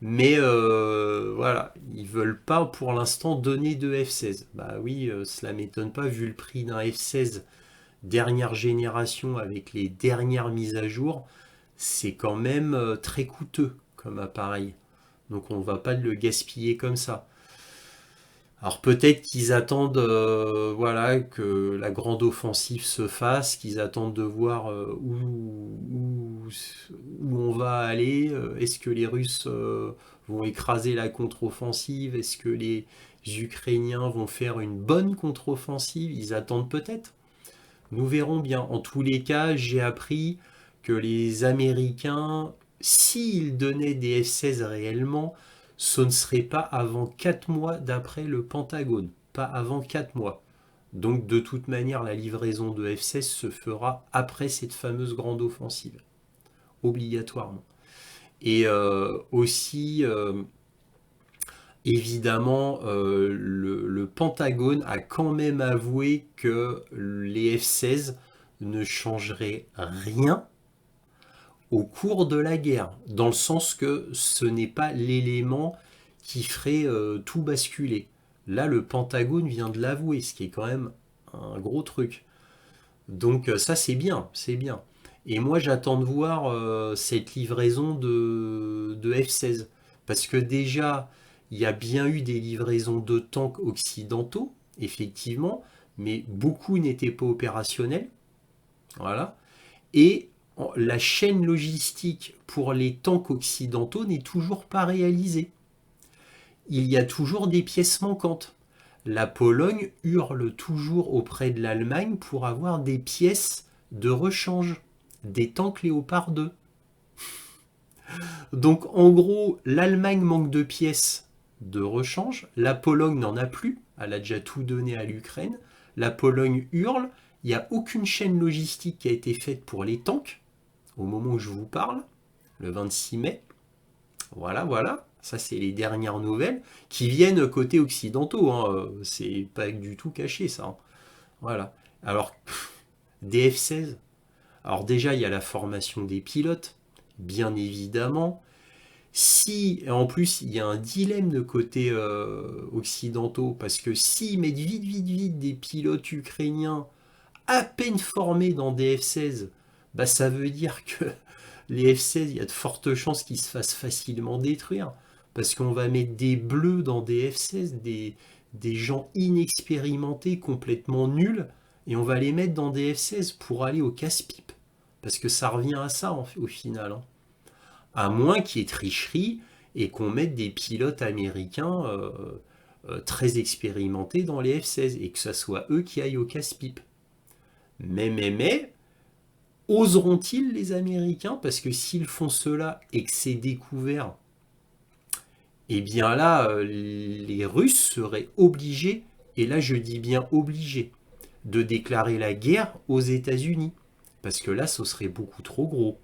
mais voilà, ils veulent pas pour l'instant donner de F-16. Bah oui, cela m'étonne pas vu le prix d'un F-16 dernière génération avec les dernières mises à jour, c'est quand même très coûteux comme appareil. Donc on va pas le gaspiller comme ça. Alors peut-être qu'ils attendent voilà, que la grande offensive se fasse, qu'ils attendent de voir où on va aller. Est-ce que les Russes vont écraser la contre-offensive? Est-ce que les Ukrainiens vont faire une bonne contre-offensive? Ils attendent peut-être. Nous verrons bien. En tous les cas, j'ai appris que les Américains, s'ils donnaient des F-16 réellement, ce ne serait pas avant 4 mois d'après le Pentagone. Pas avant 4 mois. Donc de toute manière, la livraison de F-16 se fera après cette fameuse grande offensive. Obligatoirement. Et aussi, évidemment, le Pentagone a quand même avoué que les F-16 ne changeraient rien au cours de la guerre, dans le sens que ce n'est pas l'élément qui ferait tout basculer. Là, le Pentagone vient de l'avouer, ce qui est quand même un gros truc. Donc ça, c'est bien, c'est bien. Et moi, j'attends de voir cette livraison de F-16. Parce que déjà, il y a bien eu des livraisons de tanks occidentaux, effectivement, mais beaucoup n'étaient pas opérationnels. Voilà. Et la chaîne logistique pour les tanks occidentaux n'est toujours pas réalisée. Il y a toujours des pièces manquantes. La Pologne hurle toujours auprès de l'Allemagne pour avoir des pièces de rechange, des tanks Léopard 2. Donc en gros, l'Allemagne manque de pièces de rechange, la Pologne n'en a plus, elle a déjà tout donné à l'Ukraine, la Pologne hurle, il n'y a aucune chaîne logistique qui a été faite pour les tanks, au moment où je vous parle, le 26 mai. Voilà, voilà. Ça, c'est les dernières nouvelles qui viennent côté occidentaux, hein. C'est pas du tout caché, ça, hein. Voilà. Alors, des F-16. Alors déjà, il y a la formation des pilotes, bien évidemment. Si, en plus, il y a un dilemme de côté occidentaux, parce que s'ils mettent vite, vite, vite des pilotes ukrainiens à peine formés dans des F-16, bah, ça veut dire que les F-16, il y a de fortes chances qu'ils se fassent facilement détruire. Parce qu'on va mettre des bleus dans des F-16, des gens inexpérimentés, complètement nuls, et on va les mettre dans des F-16 pour aller au casse-pipe. Parce que ça revient à ça au final, hein. À moins qu'il y ait tricherie et qu'on mette des pilotes américains très expérimentés dans les F-16 et que ce soit eux qui aillent au casse-pipe. Mais, oseront-ils les Américains? Parce que s'ils font cela et que c'est découvert, eh bien là, les Russes seraient obligés, et là je dis bien obligés, de déclarer la guerre aux États-Unis. Parce que là, ce serait beaucoup trop gros.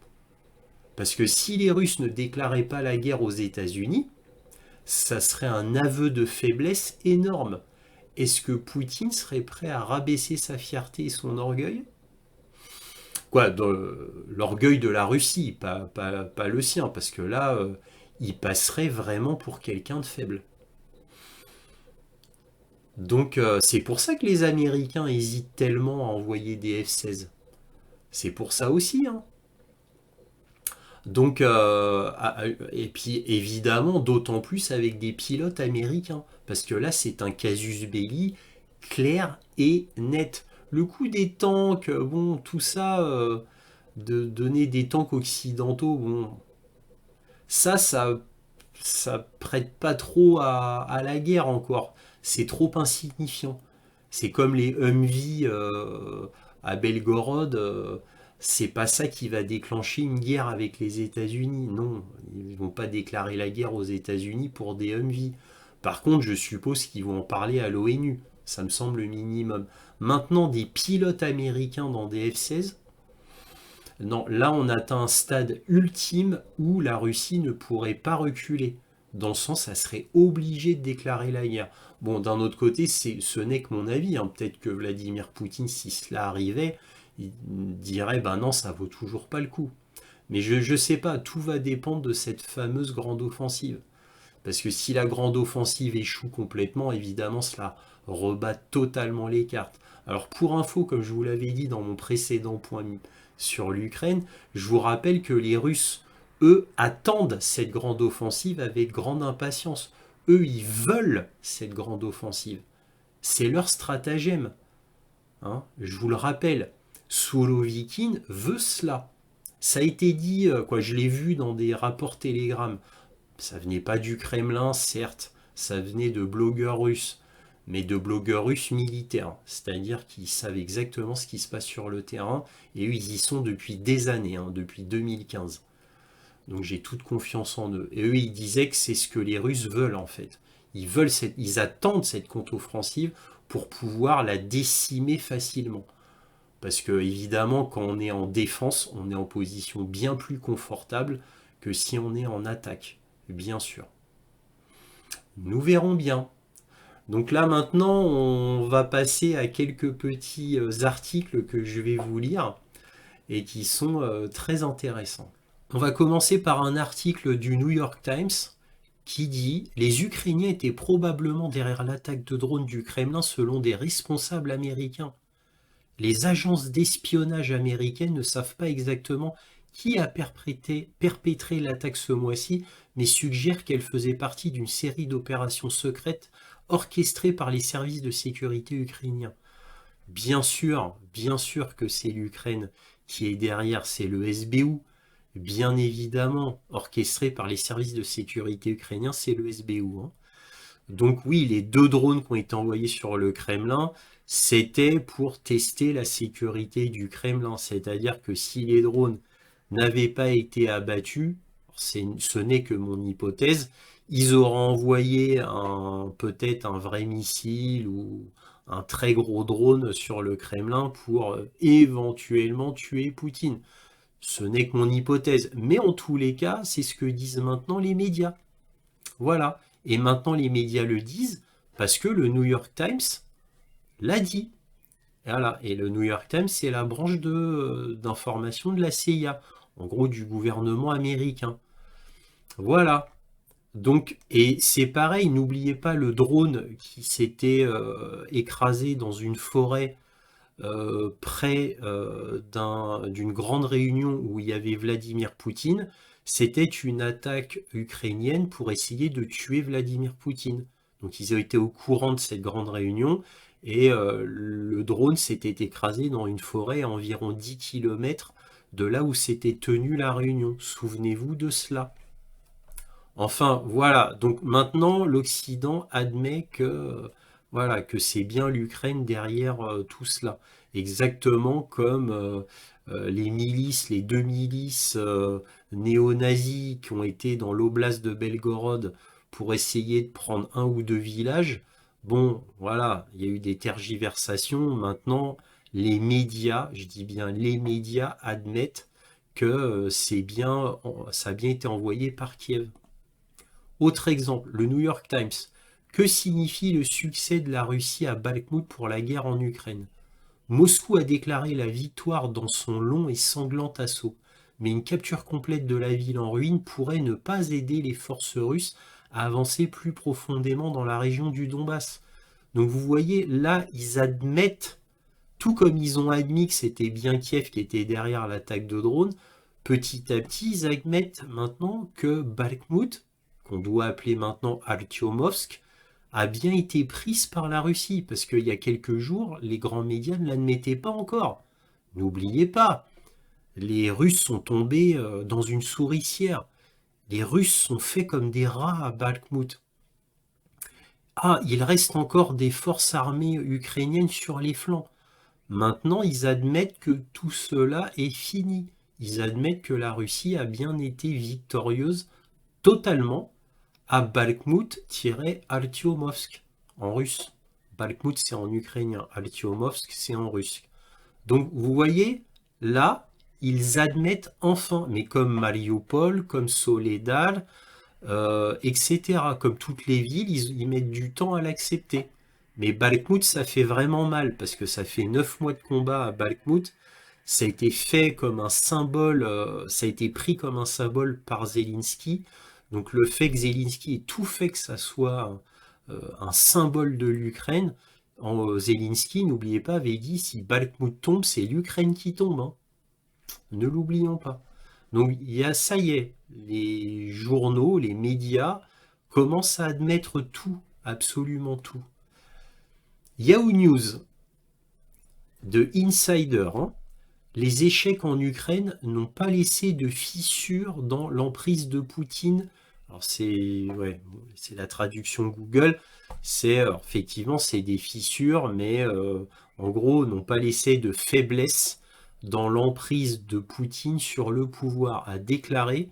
Parce que si les Russes ne déclaraient pas la guerre aux États-Unis, ça serait un aveu de faiblesse énorme. Est-ce que Poutine serait prêt à rabaisser sa fierté et son orgueil? Quoi, l'orgueil de la Russie, pas le sien, parce que là, il passerait vraiment pour quelqu'un de faible. Donc c'est pour ça que les Américains hésitent tellement à envoyer des F-16. C'est pour ça aussi, hein. Donc, et puis évidemment, d'autant plus avec des pilotes américains, parce que là, c'est un casus belli clair et net. Le coup des tanks, bon, tout ça, de donner des tanks occidentaux, bon, ça prête pas trop à la guerre encore. C'est trop insignifiant. C'est comme les Humvee à Belgorod. C'est pas ça qui va déclencher une guerre avec les États-Unis. Non, ils vont pas déclarer la guerre aux États-Unis pour des Humvee. Par contre, je suppose qu'ils vont en parler à l'ONU. Ça me semble le minimum. Maintenant, des pilotes américains dans des F-16, non, là on atteint un stade ultime où la Russie ne pourrait pas reculer. Dans le sens, ça serait obligé de déclarer la guerre. Bon, d'un autre côté, ce n'est que mon avis, hein. Peut-être que Vladimir Poutine, si cela arrivait, il dirait, ben non, ça vaut toujours pas le coup. Mais je sais pas, tout va dépendre de cette fameuse grande offensive. Parce que si la grande offensive échoue complètement, évidemment, cela rebat totalement les cartes. Alors pour info, comme je vous l'avais dit dans mon précédent point sur l'Ukraine, je vous rappelle que les Russes, eux, attendent cette grande offensive avec grande impatience. Eux, ils veulent cette grande offensive. C'est leur stratagème. Hein, je vous le rappelle, Sourovikine veut cela. Ça a été dit, quoi, je l'ai vu dans des rapports Telegram. Ça venait pas du Kremlin, certes, ça venait de blogueurs russes, mais de blogueurs russes militaires, c'est-à-dire qu'ils savent exactement ce qui se passe sur le terrain, et eux, ils y sont depuis des années, hein, depuis 2015. Donc j'ai toute confiance en eux. Et eux, ils disaient que c'est ce que les Russes veulent en fait. Ils attendent cette contre-offensive pour pouvoir la décimer facilement. Parce que évidemment, quand on est en défense, on est en position bien plus confortable que si on est en attaque, bien sûr. Nous verrons bien. Donc là maintenant, on va passer à quelques petits articles que je vais vous lire et qui sont très intéressants. On va commencer par un article du New York Times qui dit « Les Ukrainiens étaient probablement derrière l'attaque de drones du Kremlin selon des responsables américains. Les agences d'espionnage américaines ne savent pas exactement qui a perpétré l'attaque ce mois-ci, mais suggèrent qu'elle faisait partie d'une série d'opérations secrètes orchestrées par les services de sécurité ukrainiens. Bien sûr que c'est l'Ukraine qui est derrière, c'est le SBU. Bien évidemment, orchestré par les services de sécurité ukrainiens, c'est le SBU. Hein. Donc oui, les 2 drones qui ont été envoyés sur le Kremlin, c'était pour tester la sécurité du Kremlin. C'est-à-dire que si les drones n'avaient pas été abattus, ce n'est que mon hypothèse, ils auraient envoyé peut-être un vrai missile ou un très gros drone sur le Kremlin pour éventuellement tuer Poutine. Ce n'est que mon hypothèse. Mais en tous les cas, c'est ce que disent maintenant les médias. Voilà. Et maintenant, les médias le disent parce que le New York Times l'a dit. Voilà. Et le New York Times, c'est la branche d'information de la CIA, en gros du gouvernement américain. Voilà. Donc, et c'est pareil, n'oubliez pas le drone qui s'était écrasé dans une forêt près d'une grande réunion où il y avait Vladimir Poutine. C'était une attaque ukrainienne pour essayer de tuer Vladimir Poutine. Donc ils ont été au courant de cette grande réunion et le drone s'était écrasé dans une forêt à environ 10 km de là où s'était tenue la réunion. Souvenez-vous de cela. Enfin, voilà. Donc maintenant, l'Occident admet que, voilà, que c'est bien l'Ukraine derrière tout cela. Exactement comme les milices, les 2 milices néo-nazis qui ont été dans l'oblast de Belgorod pour essayer de prendre 1 ou 2 villages. Bon, voilà, il y a eu des tergiversations. Maintenant, les médias, je dis bien les médias, admettent que ça a bien été envoyé par Kiev. Autre exemple, le New York Times. Que signifie le succès de la Russie à Bakhmout pour la guerre en Ukraine? Moscou a déclaré la victoire dans son long et sanglant assaut, mais une capture complète de la ville en ruine pourrait ne pas aider les forces russes à avancer plus profondément dans la région du Donbass. Donc vous voyez, là, ils admettent, tout comme ils ont admis que c'était bien Kiev qui était derrière l'attaque de drone, petit à petit, ils admettent maintenant que Bakhmout, qu'on doit appeler maintenant Artyomovsk, a bien été prise par la Russie, parce qu'il y a quelques jours, les grands médias ne l'admettaient pas encore. N'oubliez pas, les Russes sont tombés dans une souricière. Les Russes sont faits comme des rats à Bakhmout. Ah, il reste encore des forces armées ukrainiennes sur les flancs. Maintenant, ils admettent que tout cela est fini. Ils admettent que la Russie a bien été victorieuse totalement à Bakhmout-Artyomovsk en russe. Bakhmout c'est en ukrainien, Artyomovsk c'est en russe. Donc vous voyez, là, ils admettent enfin, mais comme Mariupol, comme Soledar, etc., comme toutes les villes, ils mettent du temps à l'accepter. Mais Bakhmout, ça fait vraiment mal, parce que ça fait 9 mois de combat à Bakhmout, Ça a été fait comme un symbole, ça a été pris comme un symbole par Zelensky. Donc le fait que Zelensky ait tout fait que ça soit un symbole de l'Ukraine, Zelensky, n'oubliez pas, avait dit si Bakhmut tombe, c'est l'Ukraine qui tombe, hein. Ne l'oublions pas. Donc il y a, ça y est, les journaux, les médias commencent à admettre tout, absolument tout. Yahoo News de Insider, hein, les échecs en Ukraine n'ont pas laissé de fissures dans l'emprise de Poutine. Alors c'est la traduction Google. Effectivement c'est des fissures, mais en gros n'ont pas laissé de faiblesse dans l'emprise de Poutine sur le pouvoir, a déclaré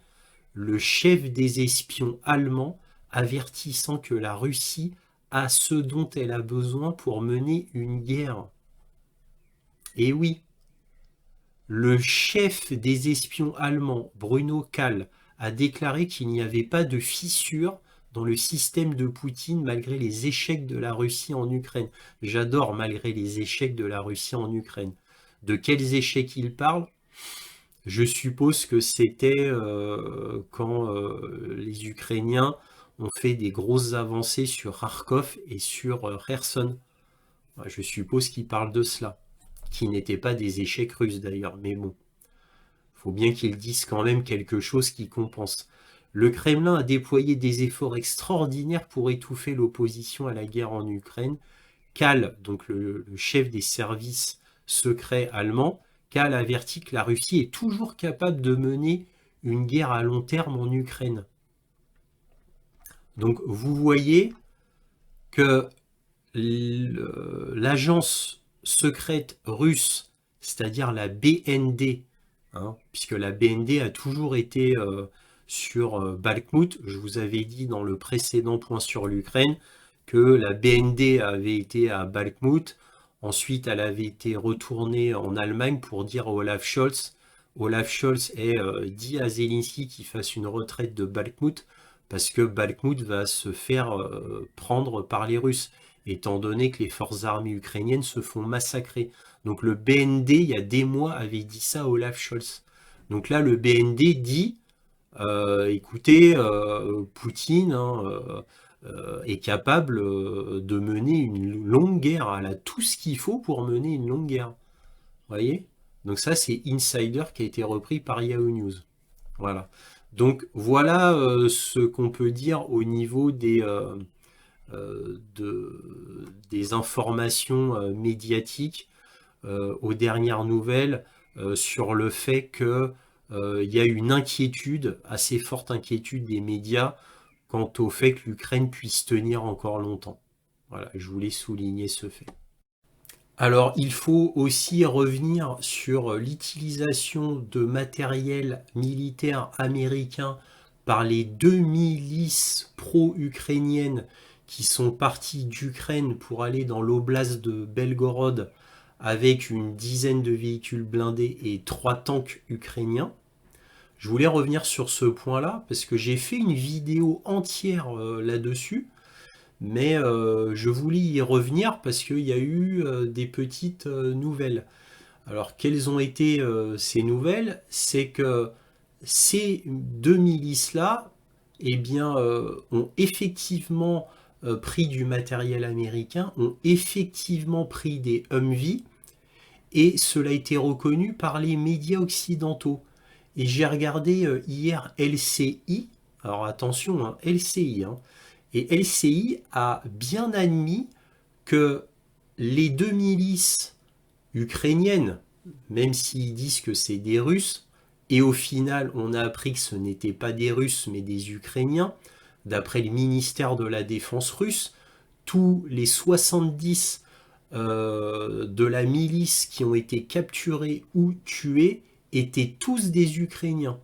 le chef des espions allemands, avertissant que la Russie a ce dont elle a besoin pour mener une guerre. Et oui, le chef des espions allemands, Bruno Kahl, a déclaré qu'il n'y avait pas de fissure dans le système de Poutine malgré les échecs de la Russie en Ukraine. J'adore malgré les échecs de la Russie en Ukraine. De quels échecs il parle? Je suppose que c'était quand les Ukrainiens ont fait des grosses avancées sur Kharkov et sur Kherson. Je suppose qu'il parle de cela, qui n'étaient pas des échecs russes d'ailleurs, mais bon. Il faut bien qu'ils disent quand même quelque chose qui compense. Le Kremlin a déployé des efforts extraordinaires pour étouffer l'opposition à la guerre en Ukraine. Kahl, donc le chef des services secrets allemands, Kahl avertit que la Russie est toujours capable de mener une guerre à long terme en Ukraine. Donc vous voyez que l'agence secrète russe, c'est-à-dire la BND, hein, puisque la BND a toujours été sur Bakhmut, je vous avais dit dans le précédent point sur l'Ukraine que la BND avait été à Bakhmut, ensuite elle avait été retournée en Allemagne pour dire à Olaf Scholz, dit à Zelensky qu'il fasse une retraite de Bakhmut, parce que Bakhmut va se faire prendre par les Russes, étant donné que les forces armées ukrainiennes se font massacrer. Donc le BND, il y a des mois, avait dit ça à Olaf Scholz. Donc là, le BND dit, écoutez, Poutine est capable de mener une longue guerre. Elle a tout ce qu'il faut pour mener une longue guerre. Vous voyez? Donc ça, c'est Insider qui a été repris par Yahoo News. Voilà. Donc voilà ce qu'on peut dire au niveau des informations médiatiques aux dernières nouvelles sur le fait que il y a une inquiétude, assez forte inquiétude des médias quant au fait que l'Ukraine puisse tenir encore longtemps. Voilà, je voulais souligner ce fait. Alors, il faut aussi revenir sur l'utilisation de matériel militaire américain par les 2 milices pro-ukrainiennes qui sont parties d'Ukraine pour aller dans l'oblast de Belgorod avec une dizaine de véhicules blindés et 3 tanks ukrainiens. Je voulais revenir sur ce point-là parce que j'ai fait une vidéo entière là-dessus. Mais je voulais y revenir parce qu'il y a eu des petites nouvelles. Alors, quelles ont été ces nouvelles? C'est que ces 2 milices-là, eh bien, ont effectivement pris du matériel américain, ont effectivement pris des Humvee, et cela a été reconnu par les médias occidentaux. Et j'ai regardé hier LCI, alors attention, hein, LCI, hein, et LCI a bien admis que les 2 milices ukrainiennes, même s'ils disent que c'est des Russes, et au final on a appris que ce n'étaient pas des Russes mais des Ukrainiens, d'après le ministère de la Défense russe, tous les 70 de la milice qui ont été capturés ou tués étaient tous des Ukrainiens.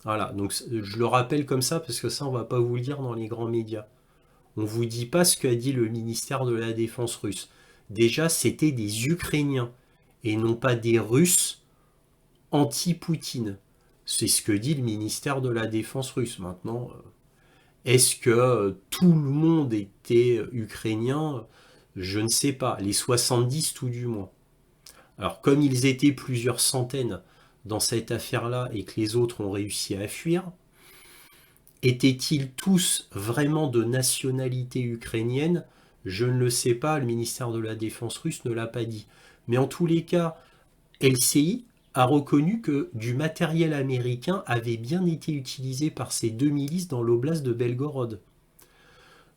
Voilà, donc je le rappelle comme ça parce que ça on va pas vous le dire dans les grands médias. On vous dit pas ce qu'a dit le ministère de la Défense russe. Déjà, c'était des Ukrainiens et non pas des Russes anti-Poutine. C'est ce que dit le ministère de la Défense russe. Maintenant, est-ce que tout le monde était ukrainien? Je ne sais pas. Les 70 tout du moins. Alors comme ils étaient plusieurs centaines dans cette affaire-là et que les autres ont réussi à fuir, étaient-ils tous vraiment de nationalité ukrainienne? Je ne le sais pas, le ministère de la Défense russe ne l'a pas dit. Mais en tous les cas, LCI a reconnu que du matériel américain avait bien été utilisé par ces deux milices dans l'oblast de Belgorod.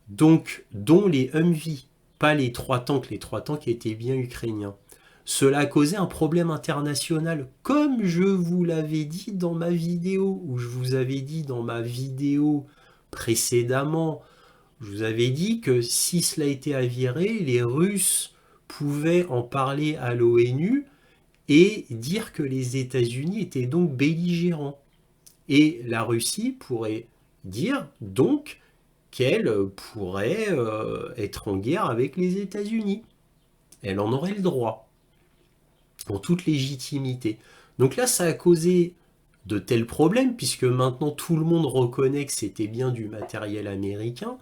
Donc, dont les Humvee, pas les trois tanks étaient bien ukrainiens. Cela a causé un problème international, comme je vous l'avais dit dans ma vidéo, ou je vous avais dit dans ma vidéo précédemment. Je vous avais dit que si cela était avéré, les Russes pouvaient en parler à l'ONU et dire que les États-Unis étaient donc belligérants. Et la Russie pourrait dire donc qu'elle pourrait être en guerre avec les États-Unis. Elle en aurait le droit, en toute légitimité. Donc là, ça a causé de tels problèmes, puisque maintenant tout le monde reconnaît que c'était bien du matériel américain.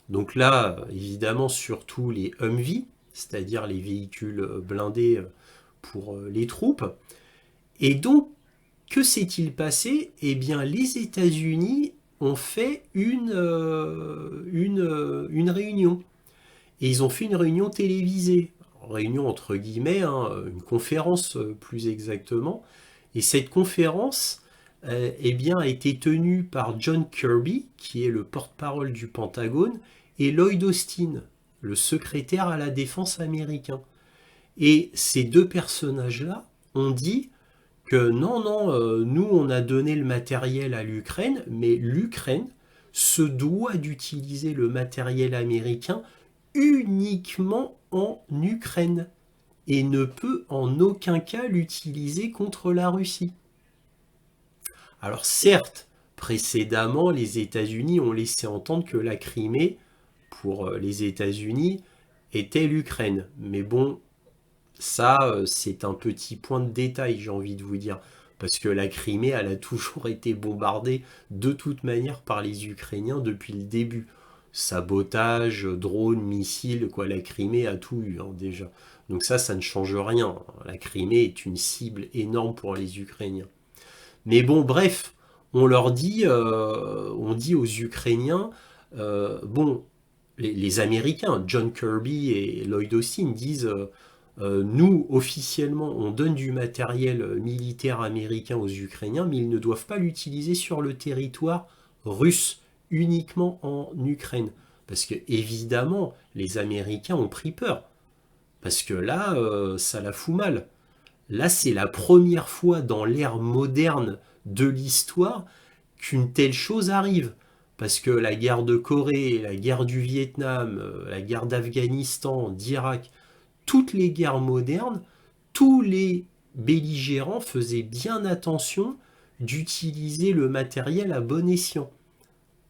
Donc là, évidemment, surtout les Humvee, c'est-à-dire les véhicules blindés pour les troupes. Et donc, que s'est-il passé? Eh bien, les États-Unis ont fait une réunion. Et ils ont fait une réunion télévisée. Réunion entre guillemets, hein, une conférence plus exactement. Et cette conférence eh bien, a été tenue par John Kirby, qui est le porte-parole du Pentagone, et Lloyd Austin, le secrétaire à la défense américain. Et ces deux personnages-là ont dit que non, non, nous on a donné le matériel à l'Ukraine, mais l'Ukraine se doit d'utiliser le matériel américain uniquement en Ukraine et ne peut en aucun cas l'utiliser contre la Russie. Alors certes, précédemment, les États-Unis ont laissé entendre que la Crimée, pour les États-Unis, était l'Ukraine. Mais bon, ça, c'est un petit point de détail, j'ai envie de vous dire. Parce que la Crimée, elle a toujours été bombardée de toute manière par les Ukrainiens depuis le début. Sabotage, drones, missiles, quoi, la Crimée a tout eu, hein, déjà. Donc ça ne change rien. La Crimée est une cible énorme pour les Ukrainiens. Mais bon, bref, on dit aux Ukrainiens, bon, les Américains, John Kirby et Lloyd Austin disent nous, officiellement, on donne du matériel militaire américain aux Ukrainiens, mais ils ne doivent pas l'utiliser sur le territoire russe, uniquement en Ukraine. Parce que, évidemment, les Américains ont pris peur. Parce que là, ça la fout mal. Là, c'est la première fois dans l'ère moderne de l'histoire qu'une telle chose arrive. Parce que la guerre de Corée, la guerre du Vietnam, la guerre d'Afghanistan, d'Irak, toutes les guerres modernes, tous les belligérants faisaient bien attention d'utiliser le matériel à bon escient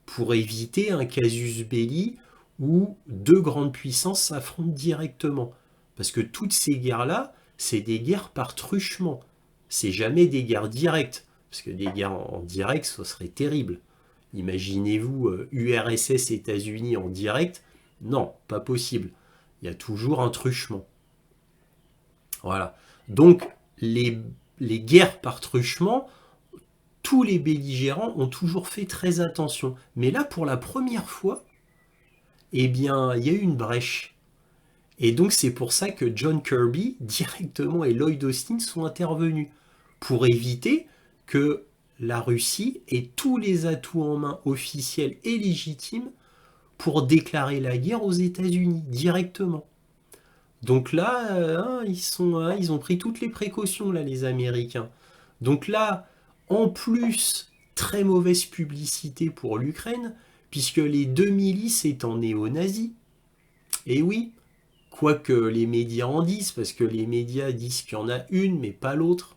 pour éviter un casus belli où deux grandes puissances s'affrontent directement. Parce que toutes ces guerres-là, c'est des guerres par truchement. C'est jamais des guerres directes. Parce que des guerres en direct, ce serait terrible. Imaginez-vous URSS États-Unis en direct. Non, pas possible. Il y a toujours un truchement. Voilà. Donc, les guerres par truchement, tous les belligérants ont toujours fait très attention. Mais là, pour la première fois, eh bien, il y a eu une brèche. Et donc, c'est pour ça que John Kirby, directement, et Lloyd Austin sont intervenus, pour éviter que la Russie ait tous les atouts en main officiels et légitimes pour déclarer la guerre aux États-Unis, directement. Donc là, ils ont pris toutes les précautions, là, les Américains. Donc là, en plus, très mauvaise publicité pour l'Ukraine, puisque les deux milices étant néo-nazis. Et oui, quoi que les médias en disent, parce que les médias disent qu'il y en a une, mais pas l'autre.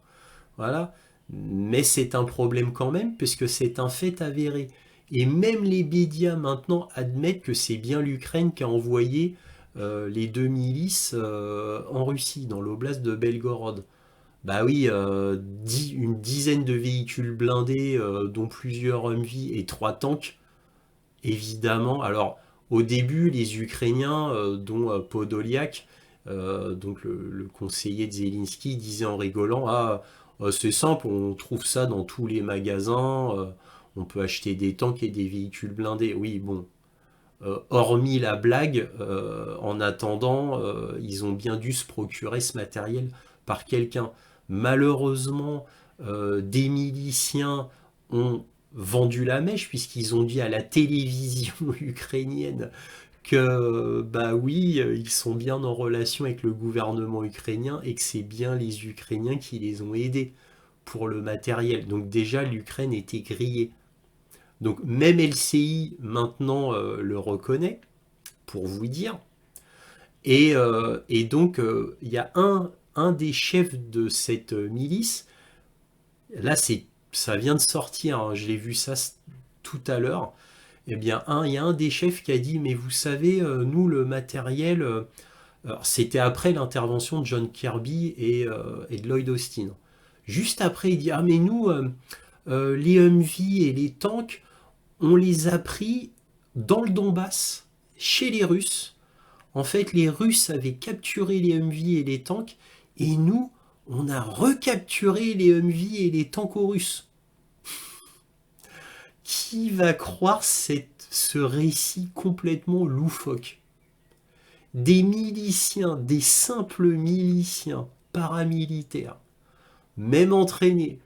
Voilà. Mais c'est un problème quand même, puisque c'est un fait avéré. Et même les médias maintenant admettent que c'est bien l'Ukraine qui a envoyé les deux milices en Russie, dans l'oblast de Belgorod. Bah oui, une dizaine de véhicules blindés, dont plusieurs Humvee et 3 tanks, évidemment. Alors, au début, les Ukrainiens, dont Podolyak, donc le conseiller de Zelensky disait en rigolant, ah, c'est simple, on trouve ça dans tous les magasins, on peut acheter des tanks et des véhicules blindés. Oui, bon, hormis la blague, en attendant, ils ont bien dû se procurer ce matériel par quelqu'un. Malheureusement, des miliciens ont vendu la mèche puisqu'ils ont dit à la télévision ukrainienne que bah oui, ils sont bien en relation avec le gouvernement ukrainien et que c'est bien les Ukrainiens qui les ont aidés pour le matériel. Donc déjà, l'Ukraine était grillée. Donc même LCI maintenant le reconnaît, pour vous dire. Et donc il y a un des chefs de cette milice, là ça vient de sortir, hein, je l'ai vu ça tout à l'heure. Eh bien, il y a un des chefs qui a dit, mais vous savez, nous, le matériel, alors, c'était après l'intervention de John Kirby et de Lloyd Austin. Juste après, il dit, ah mais nous, les Humvee et les tanks, on les a pris dans le Donbass, chez les Russes. En fait, les Russes avaient capturé les Humvee et les tanks, et nous, on a recapturé les Humvee et les tanks aux Russes. Qui va croire ce récit complètement loufoque? Des miliciens, des simples miliciens paramilitaires, même entraînés,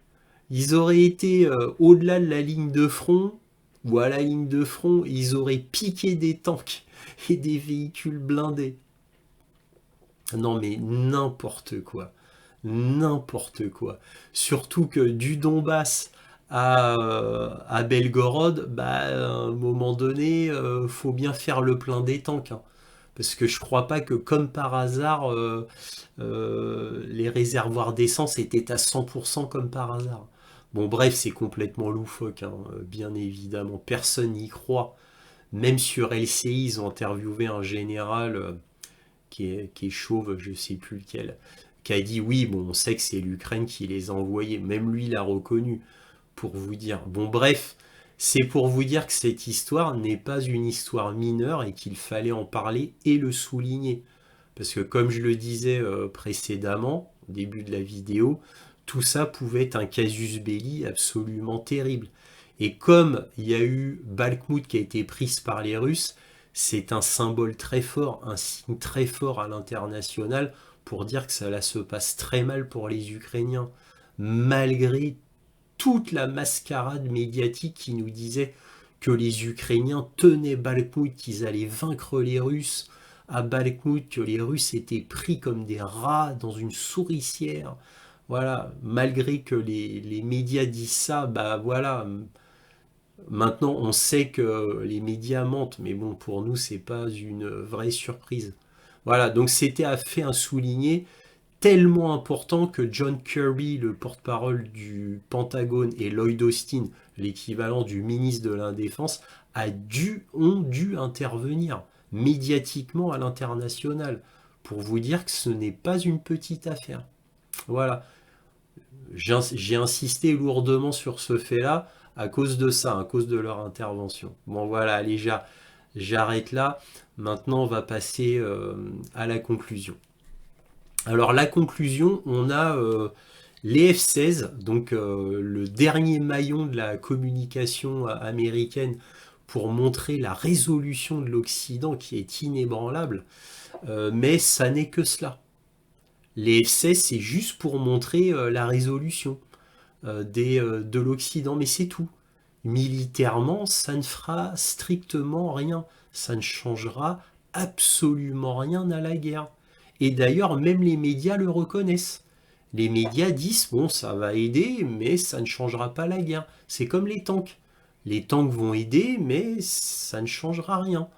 ils auraient été au-delà de la ligne de front, ou à la ligne de front, ils auraient piqué des tanks et des véhicules blindés. Non mais n'importe quoi. N'importe quoi. Surtout que du Donbass à Belgorod, bah, à un moment donné, faut bien faire le plein des tanks, hein. Parce que je crois pas que comme par hasard, les réservoirs d'essence étaient à 100% comme par hasard. Bon bref, c'est complètement loufoque, hein, bien évidemment. Personne n'y croit. Même sur LCI, ils ont interviewé un général qui est chauve, je sais plus lequel, qui a dit oui, bon, on sait que c'est l'Ukraine qui les a envoyés. Même lui l'a reconnu, pour vous dire. Bon, bref, c'est pour vous dire que cette histoire n'est pas une histoire mineure et qu'il fallait en parler et le souligner. Parce que comme je le disais précédemment, au début de la vidéo, tout ça pouvait être un casus belli absolument terrible. Et comme il y a eu Bakhmout qui a été prise par les Russes, c'est un symbole très fort, un signe très fort à l'international pour dire que ça se passe très mal pour les Ukrainiens, malgré toute la mascarade médiatique qui nous disait que les Ukrainiens tenaient Bakhmout, qu'ils allaient vaincre les Russes à Bakhmout, que les Russes étaient pris comme des rats dans une souricière. Voilà, malgré que les médias disent ça, bah voilà, maintenant on sait que les médias mentent, mais bon, pour nous, c'est pas une vraie surprise. Voilà, donc c'était à fait un souligner tellement important que John Kirby, le porte-parole du Pentagone, et Lloyd Austin, l'équivalent du ministre de la Défense, ont dû intervenir médiatiquement à l'international pour vous dire que ce n'est pas une petite affaire. Voilà, j'ai insisté lourdement sur ce fait-là à cause de ça, à cause de leur intervention. Bon voilà, allez, j'arrête là. Maintenant, on va passer à la conclusion. Alors la conclusion, on a les F-16, donc le dernier maillon de la communication américaine pour montrer la résolution de l'Occident qui est inébranlable, mais ça n'est que cela. Les F-16, c'est juste pour montrer la résolution de l'Occident, mais c'est tout. Militairement, ça ne fera strictement rien. Ça ne changera absolument rien à la guerre. Et d'ailleurs, même les médias le reconnaissent. Les médias disent, bon, ça va aider, mais ça ne changera pas la guerre. C'est comme les tanks. Les tanks vont aider, mais ça ne changera rien.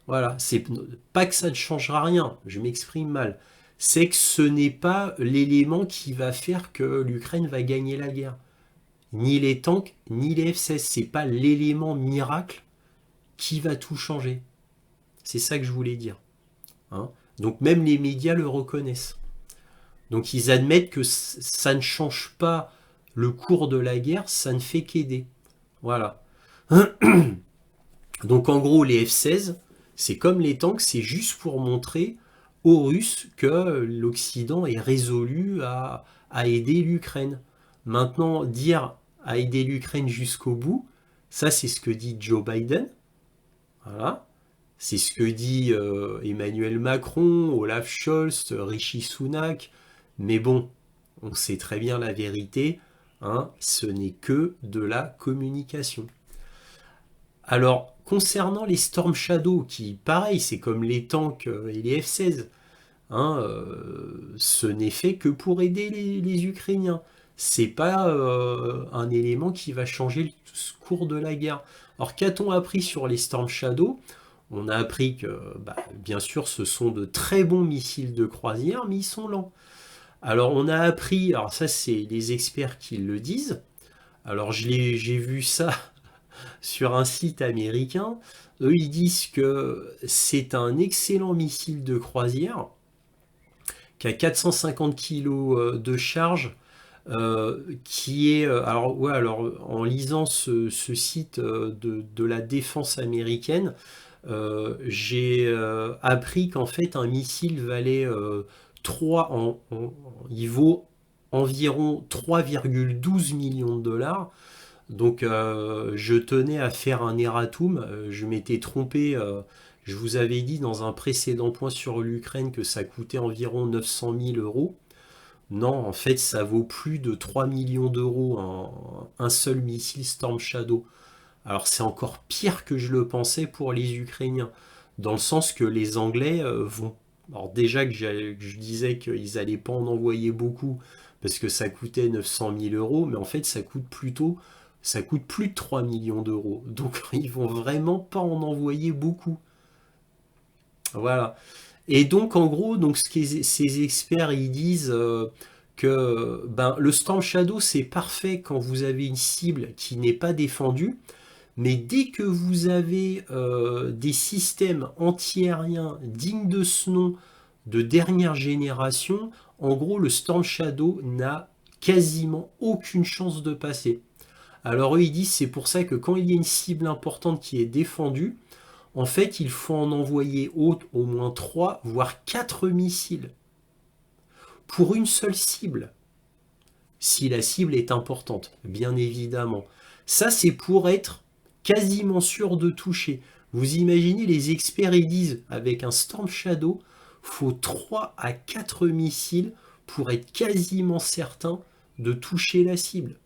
Voilà, c'est pas que ça ne changera rien, je m'exprime mal. C'est que ce n'est pas l'élément qui va faire que l'Ukraine va gagner la guerre. Ni les tanks, ni les F-16. C'est pas l'élément miracle qui va tout changer. C'est ça que je voulais dire. Hein. Donc même les médias le reconnaissent. Donc ils admettent que ça ne change pas le cours de la guerre, ça ne fait qu'aider. Voilà. Donc en gros, les F-16, c'est comme les tanks, c'est juste pour montrer aux Russes que l'Occident est résolu à aider l'Ukraine. Maintenant, dire à aider l'Ukraine jusqu'au bout, ça c'est ce que dit Joe Biden, voilà. C'est ce que dit Emmanuel Macron, Olaf Scholz, Rishi Sunak. Mais bon, on sait très bien la vérité, hein, ce n'est que de la communication. Alors, concernant les Storm Shadow, qui, pareil, c'est comme les tanks et les F-16, hein, ce n'est fait que pour aider les Ukrainiens. C'est pas un élément qui va changer le cours de la guerre. Alors, qu'a-t-on appris sur les Storm Shadow? On a appris que, bah, bien sûr, ce sont de très bons missiles de croisière, mais ils sont lents. Alors, on a appris, alors ça, c'est les experts qui le disent. Alors, j'ai vu ça sur un site américain. Eux, ils disent que c'est un excellent missile de croisière qui a 450 kg de charge, qui est... alors, ouais, alors, en lisant ce site de la défense américaine, j'ai appris qu'en fait, un missile valait 3... il vaut environ 3,12 millions de dollars. Donc je tenais à faire un erratum, je m'étais trompé, je vous avais dit dans un précédent point sur l'Ukraine que ça coûtait environ 900 000 euros. Non, en fait ça vaut plus de 3 millions d'euros un seul missile Storm Shadow. Alors c'est encore pire que je le pensais pour les Ukrainiens, dans le sens que les Anglais vont... Alors déjà que je disais qu'ils n'allaient pas en envoyer beaucoup parce que ça coûtait 900 000 euros, mais en fait ça coûte plus de 3 millions d'euros. Donc ils vont vraiment pas en envoyer beaucoup. Voilà. Et donc en gros, donc ces experts ils disent que ben, le Storm Shadow c'est parfait quand vous avez une cible qui n'est pas défendue, mais dès que vous avez des systèmes antiaériens dignes de ce nom de dernière génération, en gros le Storm Shadow n'a quasiment aucune chance de passer. Alors eux ils disent c'est pour ça que quand il y a une cible importante qui est défendue, en fait il faut en envoyer au moins 3 voire 4 missiles pour une seule cible, si la cible est importante, bien évidemment. Ça c'est pour être quasiment sûr de toucher. Vous imaginez, les experts ils disent avec un Storm Shadow, faut 3 à 4 missiles pour être quasiment certain de toucher la cible.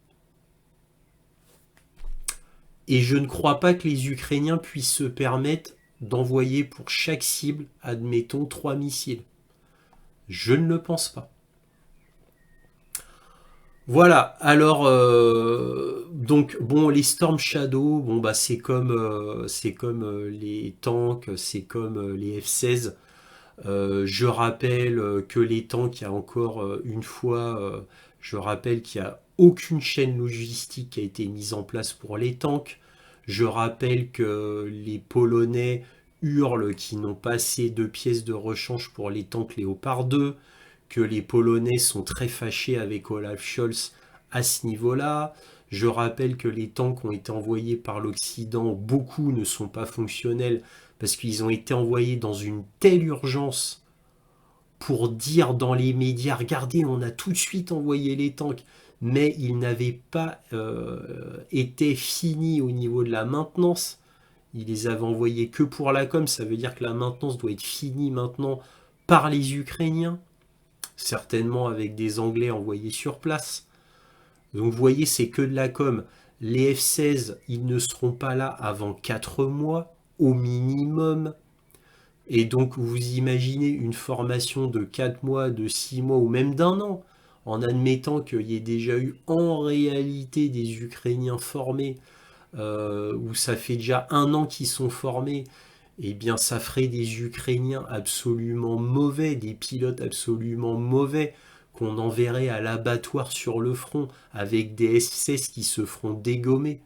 Et je ne crois pas que les Ukrainiens puissent se permettre d'envoyer pour chaque cible, admettons, 3 missiles. Je ne le pense pas. Voilà, alors donc bon, les Storm Shadow, bon bah c'est comme les tanks, c'est comme les F-16. Je rappelle que les tanks, il y a encore une fois, je rappelle qu'il n'y a aucune chaîne logistique qui a été mise en place pour les tanks. Je rappelle que les Polonais hurlent qu'ils n'ont pas assez de pièces de rechange pour les tanks Léopard 2, que les Polonais sont très fâchés avec Olaf Scholz à ce niveau-là. Je rappelle que les tanks ont été envoyés par l'Occident, beaucoup ne sont pas fonctionnels parce qu'ils ont été envoyés dans une telle urgence pour dire dans les médias, regardez, on a tout de suite envoyé les tanks, mais ils n'avaient pas été finis au niveau de la maintenance. Ils les avaient envoyés que pour la com, ça veut dire que la maintenance doit être finie maintenant par les Ukrainiens, certainement avec des Anglais envoyés sur place. Donc vous voyez, c'est que de la com. Les F-16, ils ne seront pas là avant 4 mois, au minimum. Et donc vous imaginez une formation de 4 mois, de 6 mois ou même d'un an, en admettant qu'il y ait déjà eu en réalité des Ukrainiens formés, où ça fait déjà un an qu'ils sont formés, eh bien ça ferait des Ukrainiens absolument mauvais, des pilotes absolument mauvais, qu'on enverrait à l'abattoir sur le front, avec des F-16 qui se feront dégommer.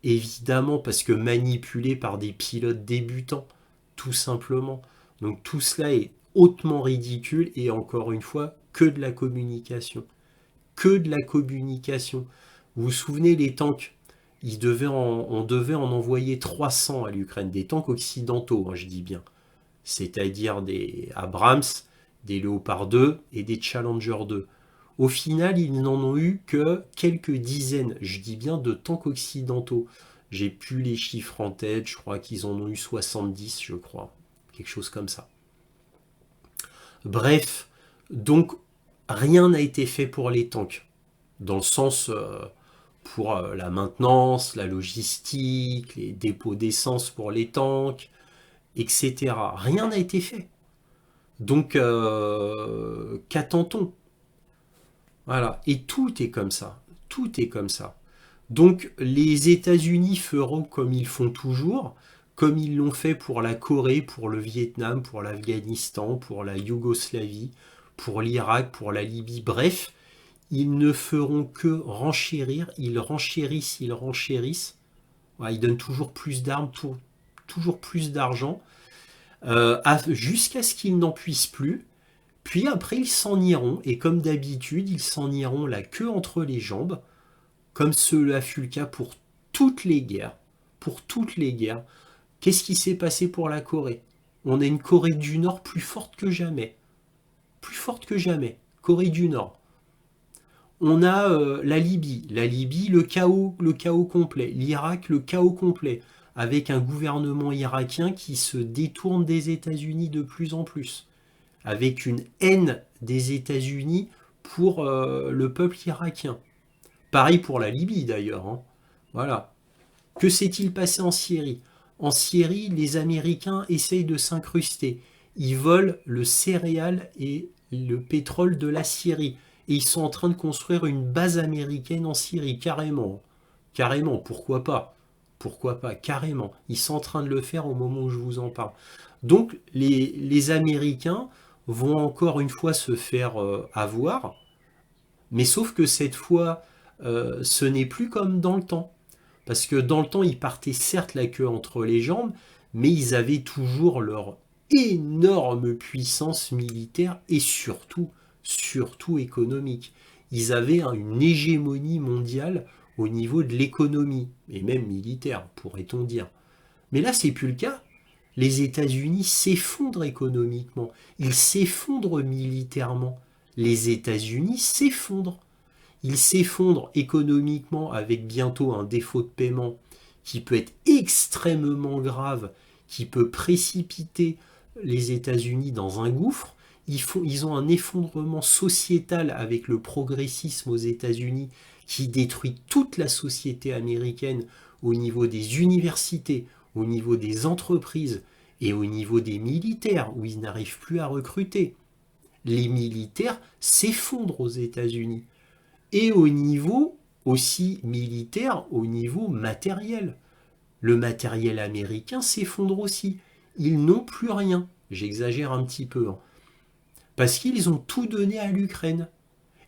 Évidemment, parce que manipulés par des pilotes débutants, tout simplement. Donc tout cela est hautement ridicule et encore une fois, que de la communication. Que de la communication. Vous vous souvenez, les tanks, on devait en envoyer 300 à l'Ukraine, des tanks occidentaux, hein, je dis bien. c'est-à-dire des Abrams, des Léopard 2 et des Challenger 2. Au final, ils n'en ont eu que quelques dizaines, je dis bien de tanks occidentaux. J'ai plus les chiffres en tête, je crois qu'ils en ont eu 70, je crois. Quelque chose comme ça. Bref, donc rien n'a été fait pour les tanks. Dans le sens pour la maintenance, la logistique, les dépôts d'essence pour les tanks, etc. Rien n'a été fait. Donc, qu'attend-on? Voilà. Et tout est comme ça. Tout est comme ça. Donc, les États-Unis feront comme ils font toujours, comme ils l'ont fait pour la Corée, pour le Vietnam, pour l'Afghanistan, pour la Yougoslavie, pour l'Irak, pour la Libye. Bref, ils ne feront que renchérir. Ils renchérissent, ils renchérissent. Voilà, ils donnent toujours plus d'armes, toujours plus d'argent, jusqu'à ce qu'ils n'en puissent plus. Puis après, ils s'en iront, et comme d'habitude, ils s'en iront la queue entre les jambes, comme cela fut le cas pour toutes les guerres. Pour toutes les guerres. Qu'est-ce qui s'est passé pour la Corée? On a une Corée du Nord plus forte que jamais. Plus forte que jamais. Corée du Nord. On a la Libye. La Libye, le chaos complet. L'Irak, le chaos complet. Avec un gouvernement irakien qui se détourne des États-Unis de plus en plus. Avec une haine des États-Unis pour le peuple irakien. Pareil pour la Libye d'ailleurs. Hein. Voilà. Que s'est-il passé en Syrie? En Syrie, les Américains essayent de s'incruster. Ils volent le céréal et le pétrole de la Syrie. Et ils sont en train de construire une base américaine en Syrie, carrément. Carrément, pourquoi pas? Pourquoi pas? Carrément. Ils sont en train de le faire au moment où je vous en parle. Donc, les Américains vont encore une fois se faire avoir, mais sauf que cette fois, ce n'est plus comme dans le temps. Parce que dans le temps, ils partaient certes la queue entre les jambes, mais ils avaient toujours leur énorme puissance militaire et surtout économique. Ils avaient une hégémonie mondiale au niveau de l'économie, et même militaire, pourrait-on dire. Mais là, c'est plus le cas. Les États-Unis s'effondrent économiquement, ils s'effondrent militairement. Les États-Unis s'effondrent. Ils s'effondrent économiquement avec bientôt un défaut de paiement qui peut être extrêmement grave, qui peut précipiter les États-Unis dans un gouffre. Ils ont un effondrement sociétal avec le progressisme aux États-Unis qui détruit toute la société américaine au niveau des universités, au niveau des entreprises et au niveau des militaires où ils n'arrivent plus à recruter. Les militaires s'effondrent aux États-Unis. Et au niveau aussi militaire, au niveau matériel. Le matériel américain s'effondre aussi. Ils n'ont plus rien. J'exagère un petit peu. Hein. Parce qu'ils ont tout donné à l'Ukraine.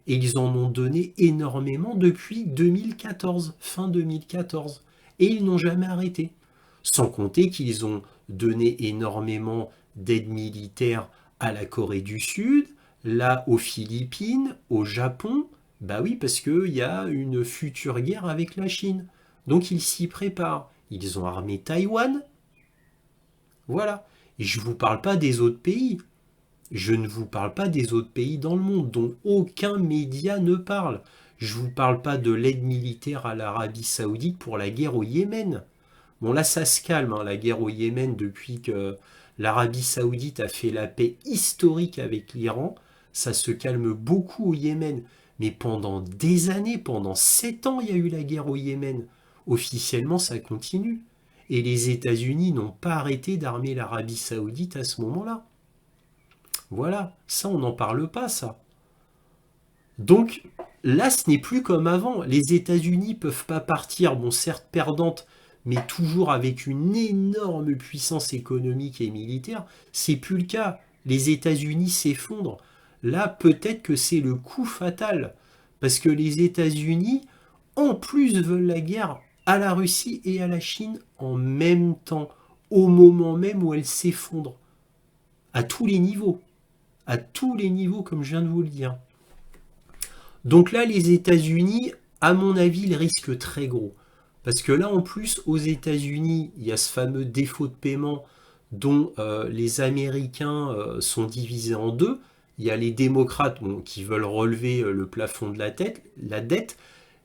Et ils en ont donné énormément depuis 2014, fin 2014. Et ils n'ont jamais arrêté. Sans compter qu'ils ont donné énormément d'aide militaire à la Corée du Sud, là aux Philippines, au Japon. Bah oui, parce qu'il y a une future guerre avec la Chine. Donc ils s'y préparent. Ils ont armé Taïwan. Voilà. Et je ne vous parle pas des autres pays. Je ne vous parle pas des autres pays dans le monde dont aucun média ne parle. Je ne vous parle pas de l'aide militaire à l'Arabie Saoudite pour la guerre au Yémen. Bon là ça se calme, hein, la guerre au Yémen depuis que l'Arabie Saoudite a fait la paix historique avec l'Iran. Ça se calme beaucoup au Yémen. Mais pendant des années, pendant 7 ans, il y a eu la guerre au Yémen. Officiellement, ça continue. Et les États-Unis n'ont pas arrêté d'armer l'Arabie Saoudite à ce moment-là. Voilà, ça on n'en parle pas, ça. Donc là, ce n'est plus comme avant. Les États-Unis ne peuvent pas partir, bon certes perdantes, mais toujours avec une énorme puissance économique et militaire. C'est plus le cas. Les États-Unis s'effondrent. Là, peut-être que c'est le coup fatal. Parce que les États-Unis, en plus, veulent la guerre à la Russie et à la Chine en même temps, au moment même où elles s'effondrent. À tous les niveaux. À tous les niveaux, comme je viens de vous le dire. Donc là, les États-Unis, à mon avis, ils risquent très gros. Parce que là, en plus, aux États-Unis, il y a ce fameux défaut de paiement dont les Américains sont divisés en deux. Il y a les démocrates qui veulent relever le plafond de la dette.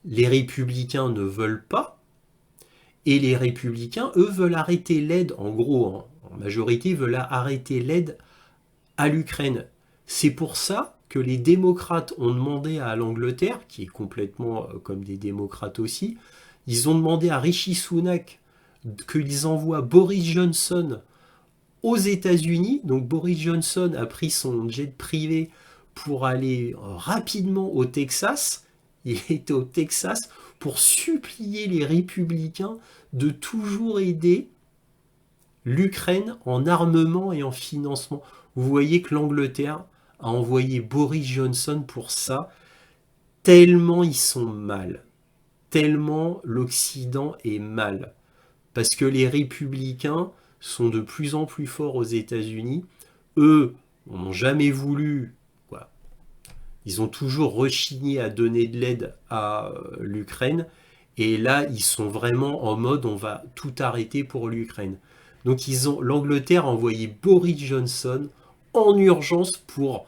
Les républicains ne veulent pas. Et les républicains, eux, veulent arrêter l'aide, en gros, en majorité, veulent arrêter l'aide à l'Ukraine. C'est pour ça que les démocrates ont demandé à l'Angleterre, qui est complètement comme des démocrates aussi, ils ont demandé à Rishi Sunak qu'ils envoient Boris Johnson aux États-Unis. Donc Boris Johnson a pris son jet privé pour aller rapidement au Texas. Il était au Texas pour supplier les républicains de toujours aider l'Ukraine en armement et en financement. Vous voyez que l'Angleterre a envoyé Boris Johnson pour ça, tellement ils sont mal, tellement l'Occident est mal. Parce que les républicains sont de plus en plus forts aux États-Unis. Eux, n'ont jamais voulu, quoi. Ils ont toujours rechigné à donner de l'aide à l'Ukraine. Et là, ils sont vraiment en mode on va tout arrêter pour l'Ukraine. Donc l'Angleterre a envoyé Boris Johnson en urgence pour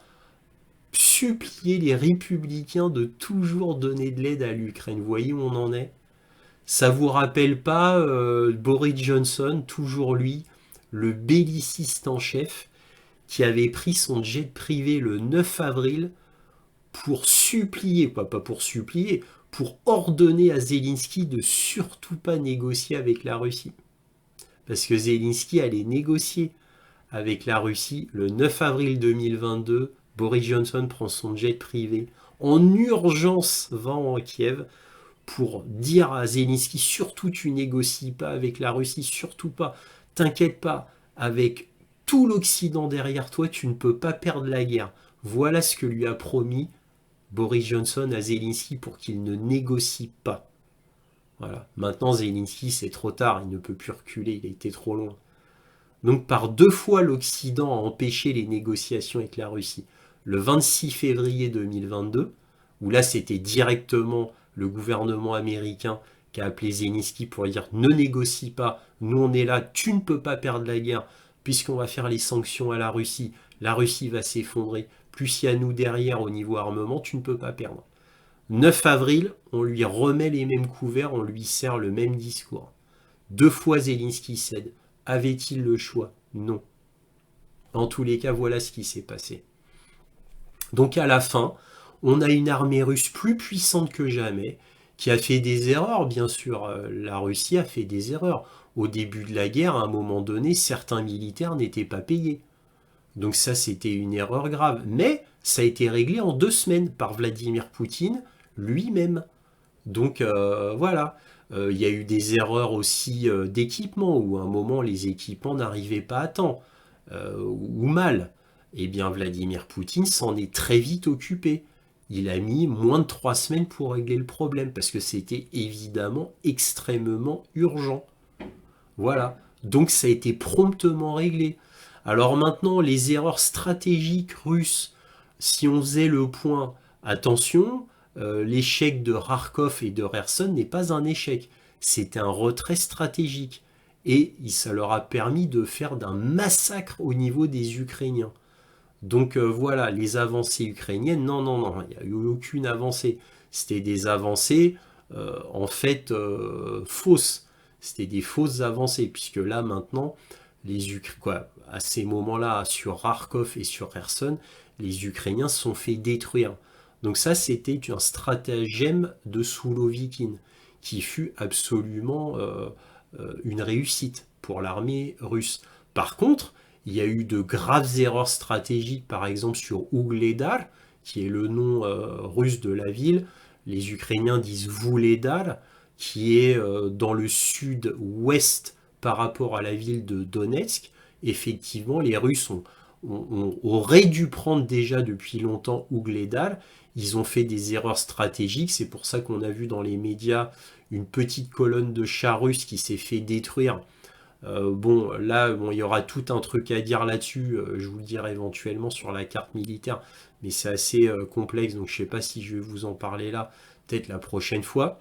supplier les républicains de toujours donner de l'aide à l'Ukraine. Vous voyez où on en est? Ça vous rappelle pas Boris Johnson, toujours lui, le belliciste en chef, qui avait pris son jet privé le 9 avril pour supplier, pas pour supplier, pour ordonner à Zelensky de surtout pas négocier avec la Russie. Parce que Zelensky allait négocier avec la Russie le 9 avril 2022. Boris Johnson prend son jet privé en urgence, va en Kiev pour dire à Zelensky surtout tu négocies pas avec la Russie, surtout pas, t'inquiète pas, avec tout l'Occident derrière toi, tu ne peux pas perdre la guerre. Voilà ce que lui a promis Boris Johnson à Zelensky pour qu'il ne négocie pas. Voilà. Maintenant, Zelensky, c'est trop tard, il ne peut plus reculer, il a été trop loin. Donc, par deux fois, l'Occident a empêché les négociations avec la Russie. Le 26 février 2022, où là, c'était directement le gouvernement américain qui a appelé Zelensky pour dire ne négocie pas, nous on est là, tu ne peux pas perdre la guerre, puisqu'on va faire les sanctions à la Russie va s'effondrer, plus il y a nous derrière au niveau armement, tu ne peux pas perdre. 9 avril, on lui remet les mêmes couverts, on lui sert le même discours. Deux fois Zelensky cède. Avait-il le choix? Non. En tous les cas, voilà ce qui s'est passé. Donc à la fin, on a une armée russe plus puissante que jamais, qui a fait des erreurs, bien sûr. La Russie a fait des erreurs. Au début de la guerre, à un moment donné, certains militaires n'étaient pas payés. Donc ça, c'était une erreur grave. Mais ça a été réglé en 2 semaines par Vladimir Poutine lui-même. Donc voilà. Il y a eu des erreurs aussi d'équipement, où à un moment, les équipements n'arrivaient pas à temps, ou mal. Eh bien, Vladimir Poutine s'en est très vite occupé. Il a mis moins de 3 semaines pour régler le problème, parce que c'était évidemment extrêmement urgent. Voilà. Donc ça a été promptement réglé. Alors maintenant, les erreurs stratégiques russes, si on faisait le point, attention, l'échec de Kharkov et de Kherson n'est pas un échec. C'est un retrait stratégique. Et ça leur a permis de faire d'un massacre au niveau des Ukrainiens. Donc voilà, les avancées ukrainiennes, non, non, non, il n'y a eu aucune avancée. C'était des avancées, en fait, fausses. C'était des fausses avancées, puisque là, maintenant, à ces moments-là, sur Kharkov et sur Kherson, les Ukrainiens se sont fait détruire. Donc ça, c'était un stratagème de Soulovikine, qui fut absolument une réussite pour l'armée russe. Par contre, il y a eu de graves erreurs stratégiques, par exemple sur Ougledar, qui est le nom russe de la ville. Les Ukrainiens disent Vuhledar, qui est dans le sud-ouest par rapport à la ville de Donetsk. Effectivement, les Russes auraient dû prendre déjà depuis longtemps Ougledar. Ils ont fait des erreurs stratégiques. C'est pour ça qu'on a vu dans les médias une petite colonne de chars russes qui s'est fait détruire. Il y aura tout un truc à dire là-dessus, je vous le dirai éventuellement sur la carte militaire, mais c'est assez complexe, donc je ne sais pas si je vais vous en parler là, peut-être la prochaine fois.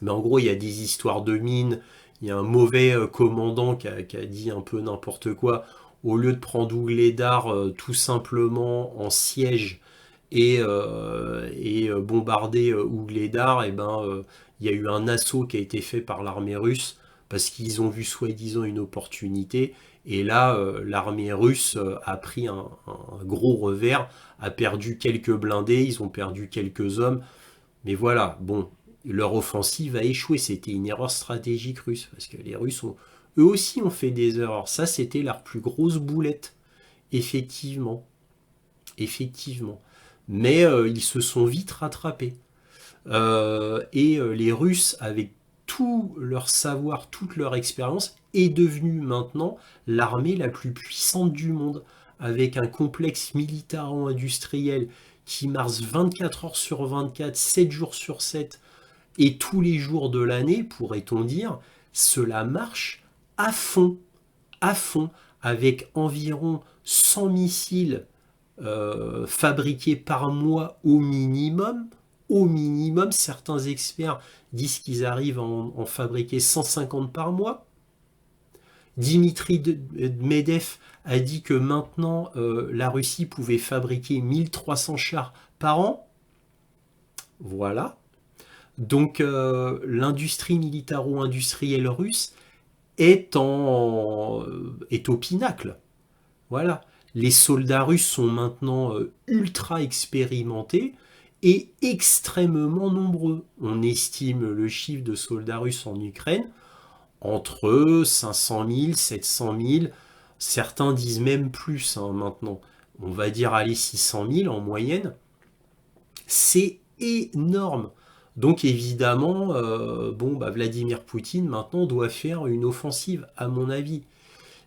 Mais en gros, il y a des histoires de mines, il y a un mauvais commandant qui a dit un peu n'importe quoi. Au lieu de prendre Ouglédar tout simplement en siège et bombarder Ouglédar, et ben, il y a eu un assaut qui a été fait par l'armée russe parce qu'ils ont vu soi-disant une opportunité. Et là, l'armée russe a pris un gros revers, a perdu quelques blindés, ils ont perdu quelques hommes. Mais voilà, bon, leur offensive a échoué. C'était une erreur stratégique russe parce que les Russes eux aussi ont fait des erreurs. Ça, c'était leur plus grosse boulette, effectivement, effectivement. Mais ils se sont vite rattrapés. Les Russes, avec tout leur savoir, toute leur expérience, est devenue maintenant l'armée la plus puissante du monde, avec un complexe militaro-industriel qui marche 24 heures sur 24, 7 jours sur 7, et tous les jours de l'année, pourrait-on dire. Cela marche à fond, avec environ 100 missiles fabriqués par mois au minimum. Au minimum, certains experts disent qu'ils arrivent à en fabriquer 150 par mois. Dimitri Medvedev a dit que maintenant la Russie pouvait fabriquer 1300 chars par an. Voilà. Donc l'industrie militaro-industrielle russe est au pinacle. Voilà. Les soldats russes sont maintenant ultra expérimentés et extrêmement nombreux. On estime le chiffre de soldats russes en Ukraine entre 500 000, 700 000. Certains disent même plus maintenant. On va dire aller 600 000 en moyenne. C'est énorme. Donc évidemment, Vladimir Poutine maintenant doit faire une offensive, à mon avis.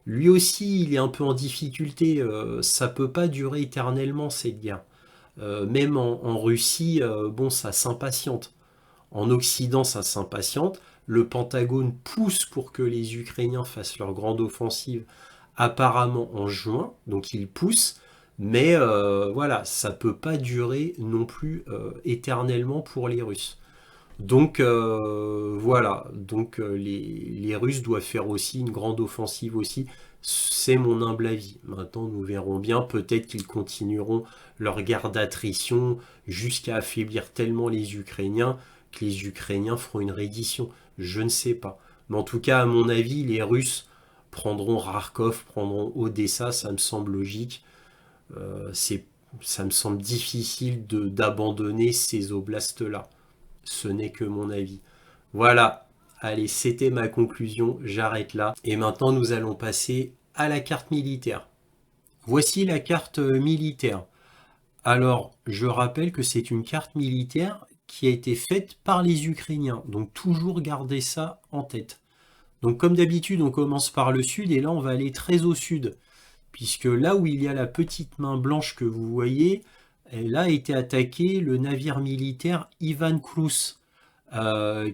Lui aussi, il est un peu en difficulté. Ça peut pas durer éternellement cette guerre. Même en Russie, ça s'impatiente. En Occident, ça s'impatiente. Le Pentagone pousse pour que les Ukrainiens fassent leur grande offensive, apparemment en juin. Donc il pousse. Mais voilà, ça peut pas durer non plus éternellement pour les Russes. Donc voilà, donc les Russes doivent faire aussi une grande offensive aussi. C'est mon humble avis. Maintenant, nous verrons bien. Peut-être qu'ils continueront leur guerre d'attrition jusqu'à affaiblir tellement les Ukrainiens que les Ukrainiens feront une reddition. Je ne sais pas. Mais en tout cas, à mon avis, les Russes prendront Kharkov, prendront Odessa. Ça me semble logique. Ça me semble difficile d'abandonner ces oblasts-là. Ce n'est que mon avis. Voilà, allez, c'était ma conclusion, j'arrête là. Et maintenant, nous allons passer à la carte militaire. Voici la carte militaire. Alors, je rappelle que c'est une carte militaire qui a été faite par les Ukrainiens. Donc, toujours garder ça en tête. Donc, comme d'habitude, on commence par le sud et là, on va aller très au sud. Puisque là où il y a la petite main blanche que vous voyez, là a été attaqué le navire militaire Ivan Cruz,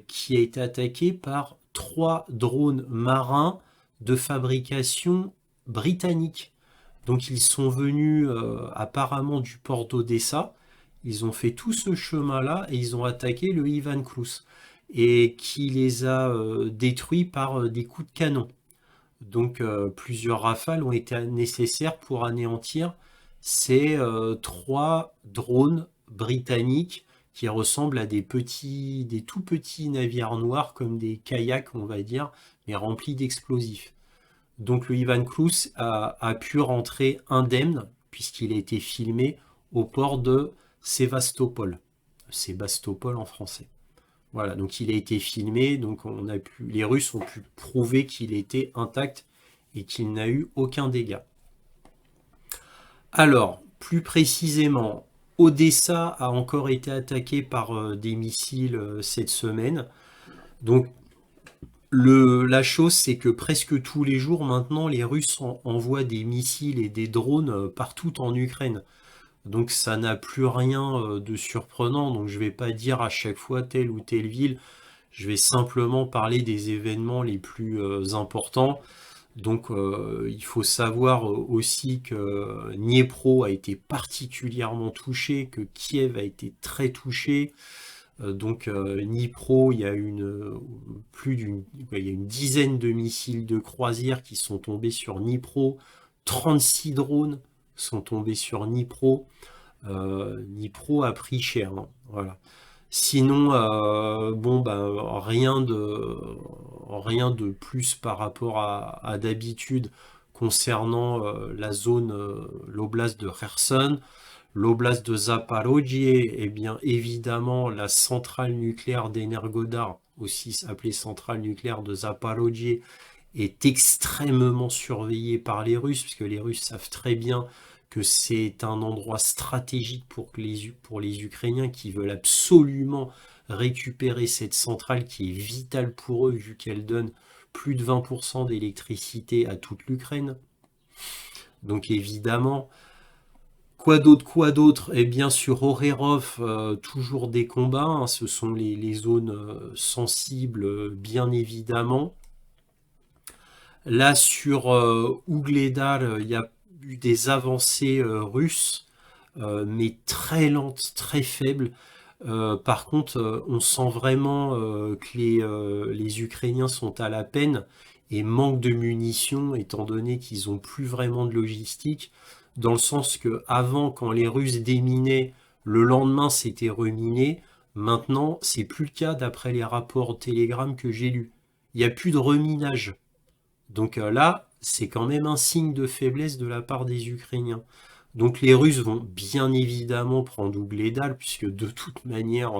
qui a été attaqué par 3 drones marins de fabrication britannique. Donc ils sont venus apparemment du port d'Odessa, ils ont fait tout ce chemin-là et ils ont attaqué le Ivan Cruz, et qui les a détruits par des coups de canon. Donc plusieurs rafales ont été nécessaires pour anéantir ces 3 drones britanniques qui ressemblent à des tout petits navires noirs comme des kayaks, on va dire, mais remplis d'explosifs. Donc le Ivan Cruz a pu rentrer indemne puisqu'il a été filmé au port de Sébastopol. Sébastopol en français. Voilà, donc il a été filmé, donc les Russes ont pu prouver qu'il était intact et qu'il n'a eu aucun dégât. Alors, plus précisément, Odessa a encore été attaqué par des missiles cette semaine. Donc, la chose, c'est que presque tous les jours maintenant, les Russes envoient des missiles et des drones partout en Ukraine. Donc ça n'a plus rien de surprenant, donc je ne vais pas dire à chaque fois telle ou telle ville, je vais simplement parler des événements les plus importants. Donc il faut savoir aussi que Dniepro a été particulièrement touché, que Kiev a été très touché, Donc Dnipro, il y a il y a une dizaine de missiles de croisière qui sont tombés sur Dnipro. 36 drones sont tombés sur Dnipro. Dnipro a pris cher, hein, voilà. Sinon, bon, bah, rien de plus par rapport à d'habitude concernant la zone, l'oblast de Kherson. L'oblast de Zaporojye, eh bien évidemment, la centrale nucléaire d'Energodar, aussi appelée centrale nucléaire de Zaporojye, est extrêmement surveillée par les Russes, puisque les Russes savent très bien que c'est un endroit stratégique pour les Ukrainiens qui veulent absolument récupérer cette centrale qui est vitale pour eux, vu qu'elle donne plus de 20% d'électricité à toute l'Ukraine. Donc évidemment, quoi d'autre? Eh bien, sur Orerov, toujours des combats, hein, ce sont les zones sensibles, bien évidemment. Là, sur Ougledar, il y a eu des avancées russes, mais très lentes, très faibles. Par contre, on sent vraiment que les Ukrainiens sont à la peine et manquent de munitions, étant donné qu'ils n'ont plus vraiment de logistique, dans le sens que avant, quand les Russes déminaient, le lendemain c'était reminé. Maintenant, c'est plus le cas d'après les rapports Telegram que j'ai lus. Il n'y a plus de reminage. Donc là, c'est quand même un signe de faiblesse de la part des Ukrainiens. Donc les Russes vont bien évidemment prendre Ougledar, puisque de toute manière,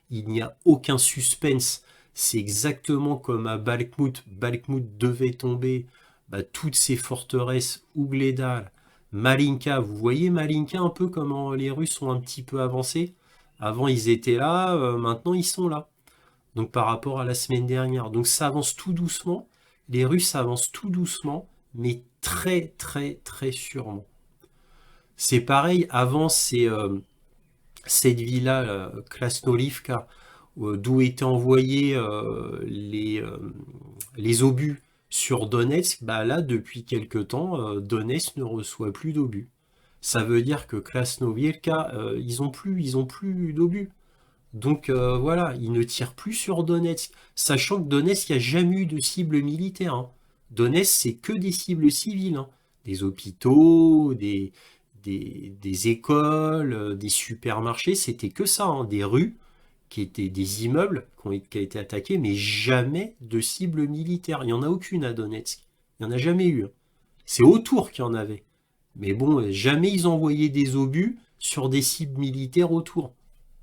il n'y a aucun suspense. C'est exactement comme à Bakhmout. Bakhmout devait tomber, bah, toutes ces forteresses, Ougledar, Malinka. Vous voyez Malinka un peu comment les Russes sont un petit peu avancés. Avant ils étaient là, maintenant ils sont là. Donc par rapport à la semaine dernière. Donc ça avance tout doucement. Les Russes avancent tout doucement, mais très très très sûrement. C'est pareil, avant cette ville-là, Krasnolivka, d'où étaient envoyés les obus sur Donetsk, bah là, depuis quelque temps, Donetsk ne reçoit plus d'obus. Ça veut dire que Krasnolivka, ils ont plus d'obus. Donc voilà, ils ne tirent plus sur Donetsk, sachant que Donetsk, il n'y a jamais eu de cible militaire, hein. Donetsk, c'est que des cibles civiles, hein. Des hôpitaux, des écoles, des supermarchés, c'était que ça, hein. Des rues qui étaient des immeubles qui ont été attaqués, mais jamais de cible militaire. Il n'y en a aucune à Donetsk. Il n'y en a jamais eu, hein. C'est autour qu'il y en avait. Mais bon, jamais ils envoyaient des obus sur des cibles militaires autour.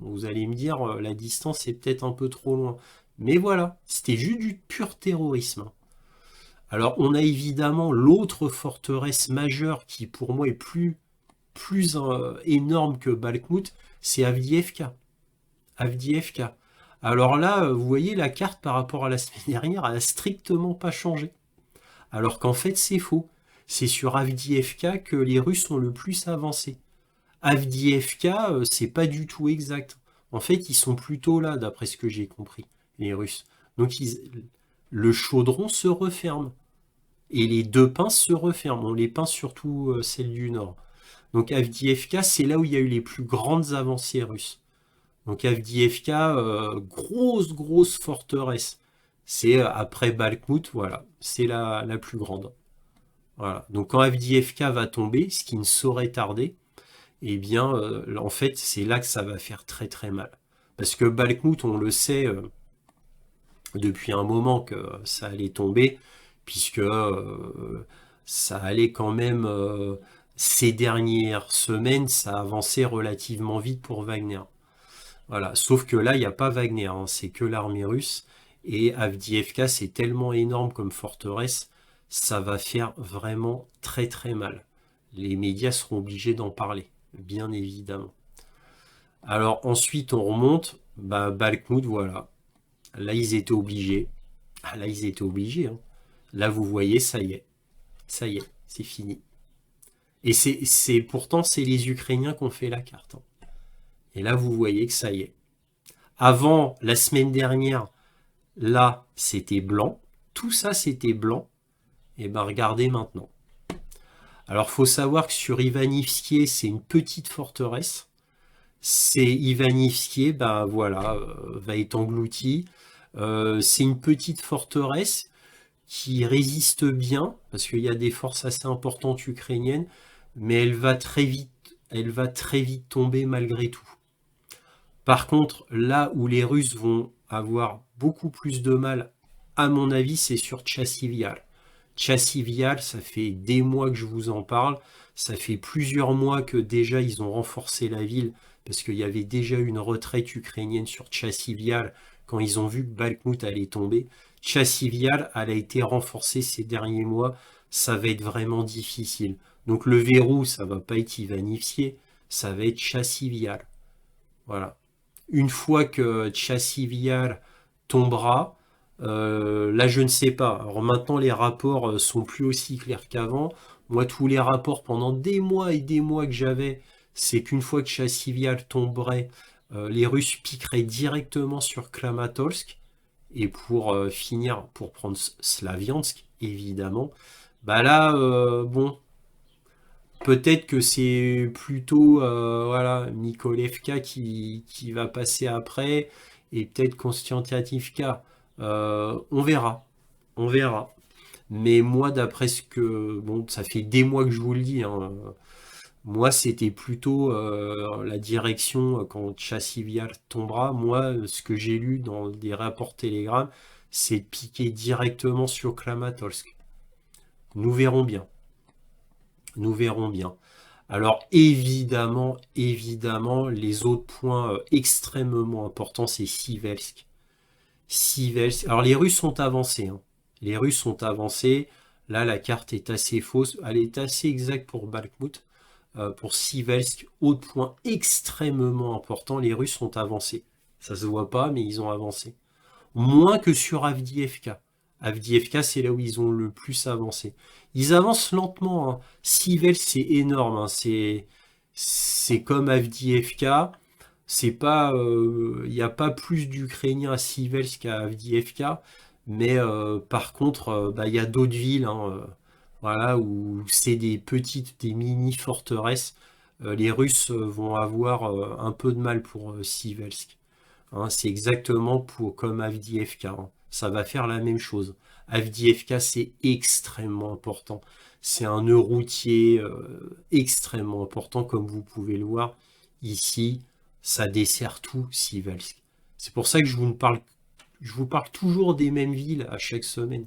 Vous allez me dire, la distance est peut-être un peu trop loin. Mais voilà, c'était juste du pur terrorisme, hein. Alors, on a évidemment l'autre forteresse majeure qui, pour moi, est plus énorme que Bakhmout, c'est Avdiivka. Avdiivka. Alors là, vous voyez, la carte par rapport à la semaine dernière, elle n'a strictement pas changé. Alors qu'en fait, c'est faux. C'est sur Avdiivka que les Russes sont le plus avancés. Avdiivka, c'est pas du tout exact. En fait, ils sont plutôt là, d'après ce que j'ai compris, les Russes. Donc, le chaudron se referme. Et les deux pinces se referment. On les pince surtout celles du nord. Donc, Avdiivka, c'est là où il y a eu les plus grandes avancées russes. Donc, Avdiivka, grosse forteresse. C'est après Bakhmout, voilà. C'est la plus grande. Voilà. Donc, quand Avdiivka va tomber, ce qui ne saurait tarder, eh bien, en fait, c'est là que ça va faire très très mal. Parce que Bakhmout, on le sait depuis un moment que ça allait tomber, puisque ça allait quand même, ces dernières semaines, ça avançait relativement vite pour Wagner. Voilà. Sauf que là, il n'y a pas Wagner, hein, c'est que l'armée russe. Et Avdiivka, c'est tellement énorme comme forteresse, ça va faire vraiment très très mal. Les médias seront obligés d'en parler, bien évidemment. Alors ensuite, on remonte, bah, Bakhmout, voilà. Là, ils étaient obligés. Ah, là, ils étaient obligés, hein. Là, vous voyez, ça y est, c'est fini. Et pourtant, c'est les Ukrainiens qui ont fait la carte, hein. Et là, vous voyez que ça y est. Avant, la semaine dernière, là, c'était blanc. Tout ça, c'était blanc. Et ben, regardez maintenant. Alors, faut savoir que sur Ivanivskié, c'est une petite forteresse. c'est Ivanivski, bah voilà, va être englouti. C'est une petite forteresse qui résiste bien, parce qu'il y a des forces assez importantes ukrainiennes, mais elle va très vite tomber malgré tout. Par contre, là où les Russes vont avoir beaucoup plus de mal, à mon avis, c'est sur Tchassivial. Tchassivial, ça fait des mois que je vous en parle. Ça fait plusieurs mois que déjà ils ont renforcé la ville parce qu'il y avait déjà une retraite ukrainienne sur Tchassivial quand ils ont vu que Bakhmout allait tomber. Tchassivial, elle a été renforcée ces derniers mois. Ça va être vraiment difficile. Donc le verrou, ça va pas être Ivanivsié, ça va être Tchassivial. Voilà. Une fois que Tchassivial tombera, là je ne sais pas. Alors maintenant les rapports sont plus aussi clairs qu'avant. Moi tous les rapports pendant des mois et des mois que j'avais, c'est qu'une fois que Tchassivial tomberait, les Russes piqueraient directement sur Kramatorsk et pour finir, pour prendre Slaviansk, évidemment. Bah là, bon, peut-être que c'est plutôt voilà, Mykolaiv qui va passer après et peut-être Konstantinivka. On verra. On verra. Mais moi, d'après ce que... Bon, ça fait des mois que je vous le dis. Hein, moi, c'était plutôt la direction quand Chassivial tombera. Moi, ce que j'ai lu dans des rapports Telegram, c'est de piquer directement sur Kramatorsk. Nous verrons bien. Nous verrons bien. Alors évidemment, les autres points extrêmement importants, c'est Sivelsk. Sivelsk. Alors les Russes sont avancés. Hein. Les Russes sont avancés. Là, la carte est assez fausse. Elle est assez exacte pour Bakhmut. Pour Sivelsk, autre point extrêmement important, les Russes sont avancés. Ça se voit pas, mais ils ont avancé. Moins que sur Avdiivka. Avdiivka, c'est là où ils ont le plus avancé. Ils avancent lentement. Hein. Sivelsk, c'est énorme. Hein. C'est comme Avdiivka. C'est pas, il n'y a pas plus d'Ukrainiens à Sivelsk qu'à Avdiivka. Mais par contre, bah, il y a d'autres villes. Hein, voilà, où c'est des petites, des mini-forteresses. Les Russes vont avoir un peu de mal pour Sivelsk. Hein, c'est exactement comme Avdiivka. Hein. Ça va faire la même chose. Avdiivka, c'est extrêmement important. C'est un nœud routier extrêmement important, comme vous pouvez le voir. Ici, ça dessert tout, Sivelsk. C'est pour ça que je vous parle toujours des mêmes villes à chaque semaine.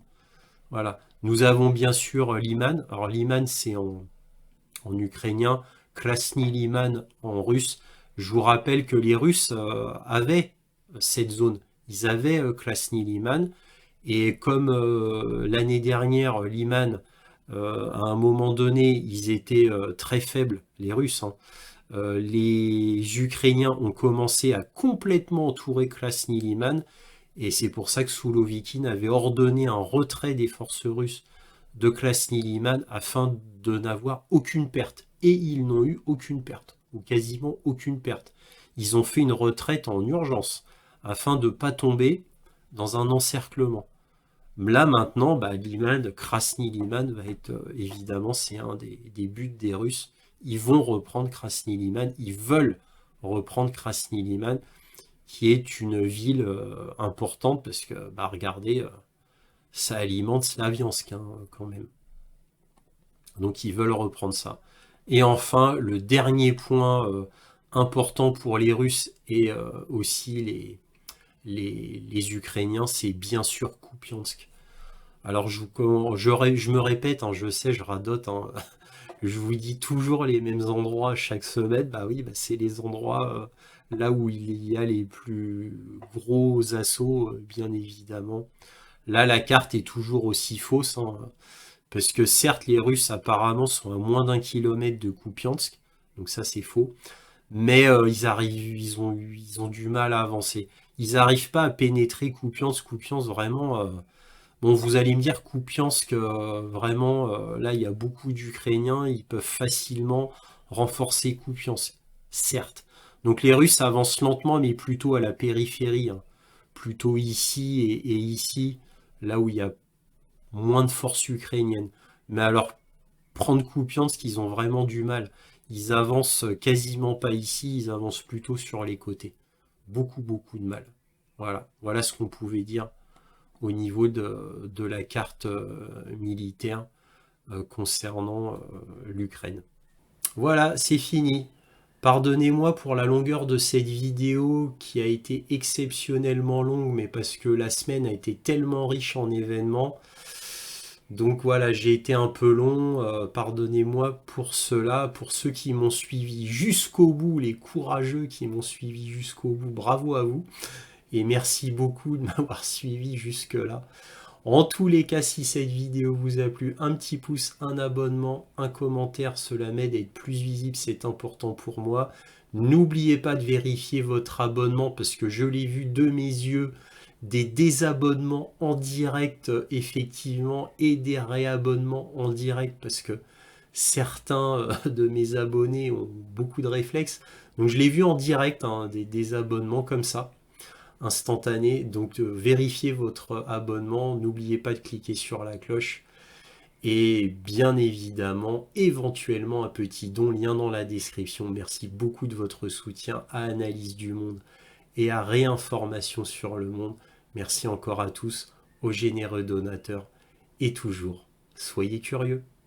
Voilà. Nous avons bien sûr Liman. Alors Liman, c'est en ukrainien, Krasny Liman en russe. Je vous rappelle que les Russes avaient cette zone. Ils avaient Krasny Liman. Et comme l'année dernière, Liman, à un moment donné, ils étaient très faibles, les Russes. Hein. Les Ukrainiens ont commencé à complètement entourer Krasny Liman. Et c'est pour ça que Soulovikine avait ordonné un retrait des forces russes de Krasny Liman afin de n'avoir aucune perte. Et ils n'ont eu aucune perte, ou quasiment aucune perte. Ils ont fait une retraite en urgence afin de ne pas tomber dans un encerclement. Là maintenant, bah, Liman, Krasny Liman va être évidemment, c'est un des buts des Russes. Ils vont reprendre Krasny Liman, ils veulent reprendre Krasny Liman, qui est une ville importante parce que, bah, regardez, ça alimente Slaviansk hein, quand même. Donc ils veulent reprendre ça. Et enfin, le dernier point important pour les Russes et aussi les Ukrainiens, c'est bien sûr Kupiansk. Alors je me répète, hein, je sais, je radote, hein, je vous dis toujours les mêmes endroits chaque semaine. Bah oui, bah c'est les endroits là où il y a les plus gros assauts, bien évidemment. Là, la carte est toujours aussi fausse, hein, parce que certes, les Russes apparemment sont à moins d'1 kilomètre de Kupiansk, donc ça c'est faux. Mais ils ont du mal à avancer. Ils n'arrivent pas à pénétrer Kupiansk. Kupiansk vraiment. Bon, vous allez me dire Kupiansk, vraiment, là, il y a beaucoup d'Ukrainiens, ils peuvent facilement renforcer Kupiansk, certes. Donc les Russes avancent lentement, mais plutôt à la périphérie, hein. Plutôt ici et ici, là où il y a moins de forces ukrainiennes. Mais alors, prendre Kupiansk, ils ont vraiment du mal. Ils avancent quasiment pas ici, ils avancent plutôt sur les côtés. Beaucoup, beaucoup de mal. Voilà, voilà ce qu'on pouvait dire au niveau de la carte militaire concernant l'Ukraine. Voilà, c'est fini. Pardonnez-moi pour la longueur de cette vidéo qui a été exceptionnellement longue, mais parce que la semaine a été tellement riche en événements. Donc voilà, j'ai été un peu long, pardonnez-moi pour cela, pour ceux qui m'ont suivi jusqu'au bout, les courageux qui m'ont suivi jusqu'au bout, bravo à vous, et merci beaucoup de m'avoir suivi jusque-là. En tous les cas, si cette vidéo vous a plu, un petit pouce, un abonnement, un commentaire, cela m'aide à être plus visible, c'est important pour moi. N'oubliez pas de vérifier votre abonnement parce que je l'ai vu de mes yeux, des désabonnements en direct effectivement et des réabonnements en direct parce que certains de mes abonnés ont beaucoup de réflexes. Donc je l'ai vu en direct, hein, des désabonnements comme ça instantané. Donc vérifiez votre abonnement, n'oubliez pas de cliquer sur la cloche et bien évidemment, éventuellement un petit don, lien dans la description. Merci beaucoup de votre soutien à Analyse du Monde et à Réinformation sur le Monde. Merci encore à tous, aux généreux donateurs et toujours, soyez curieux.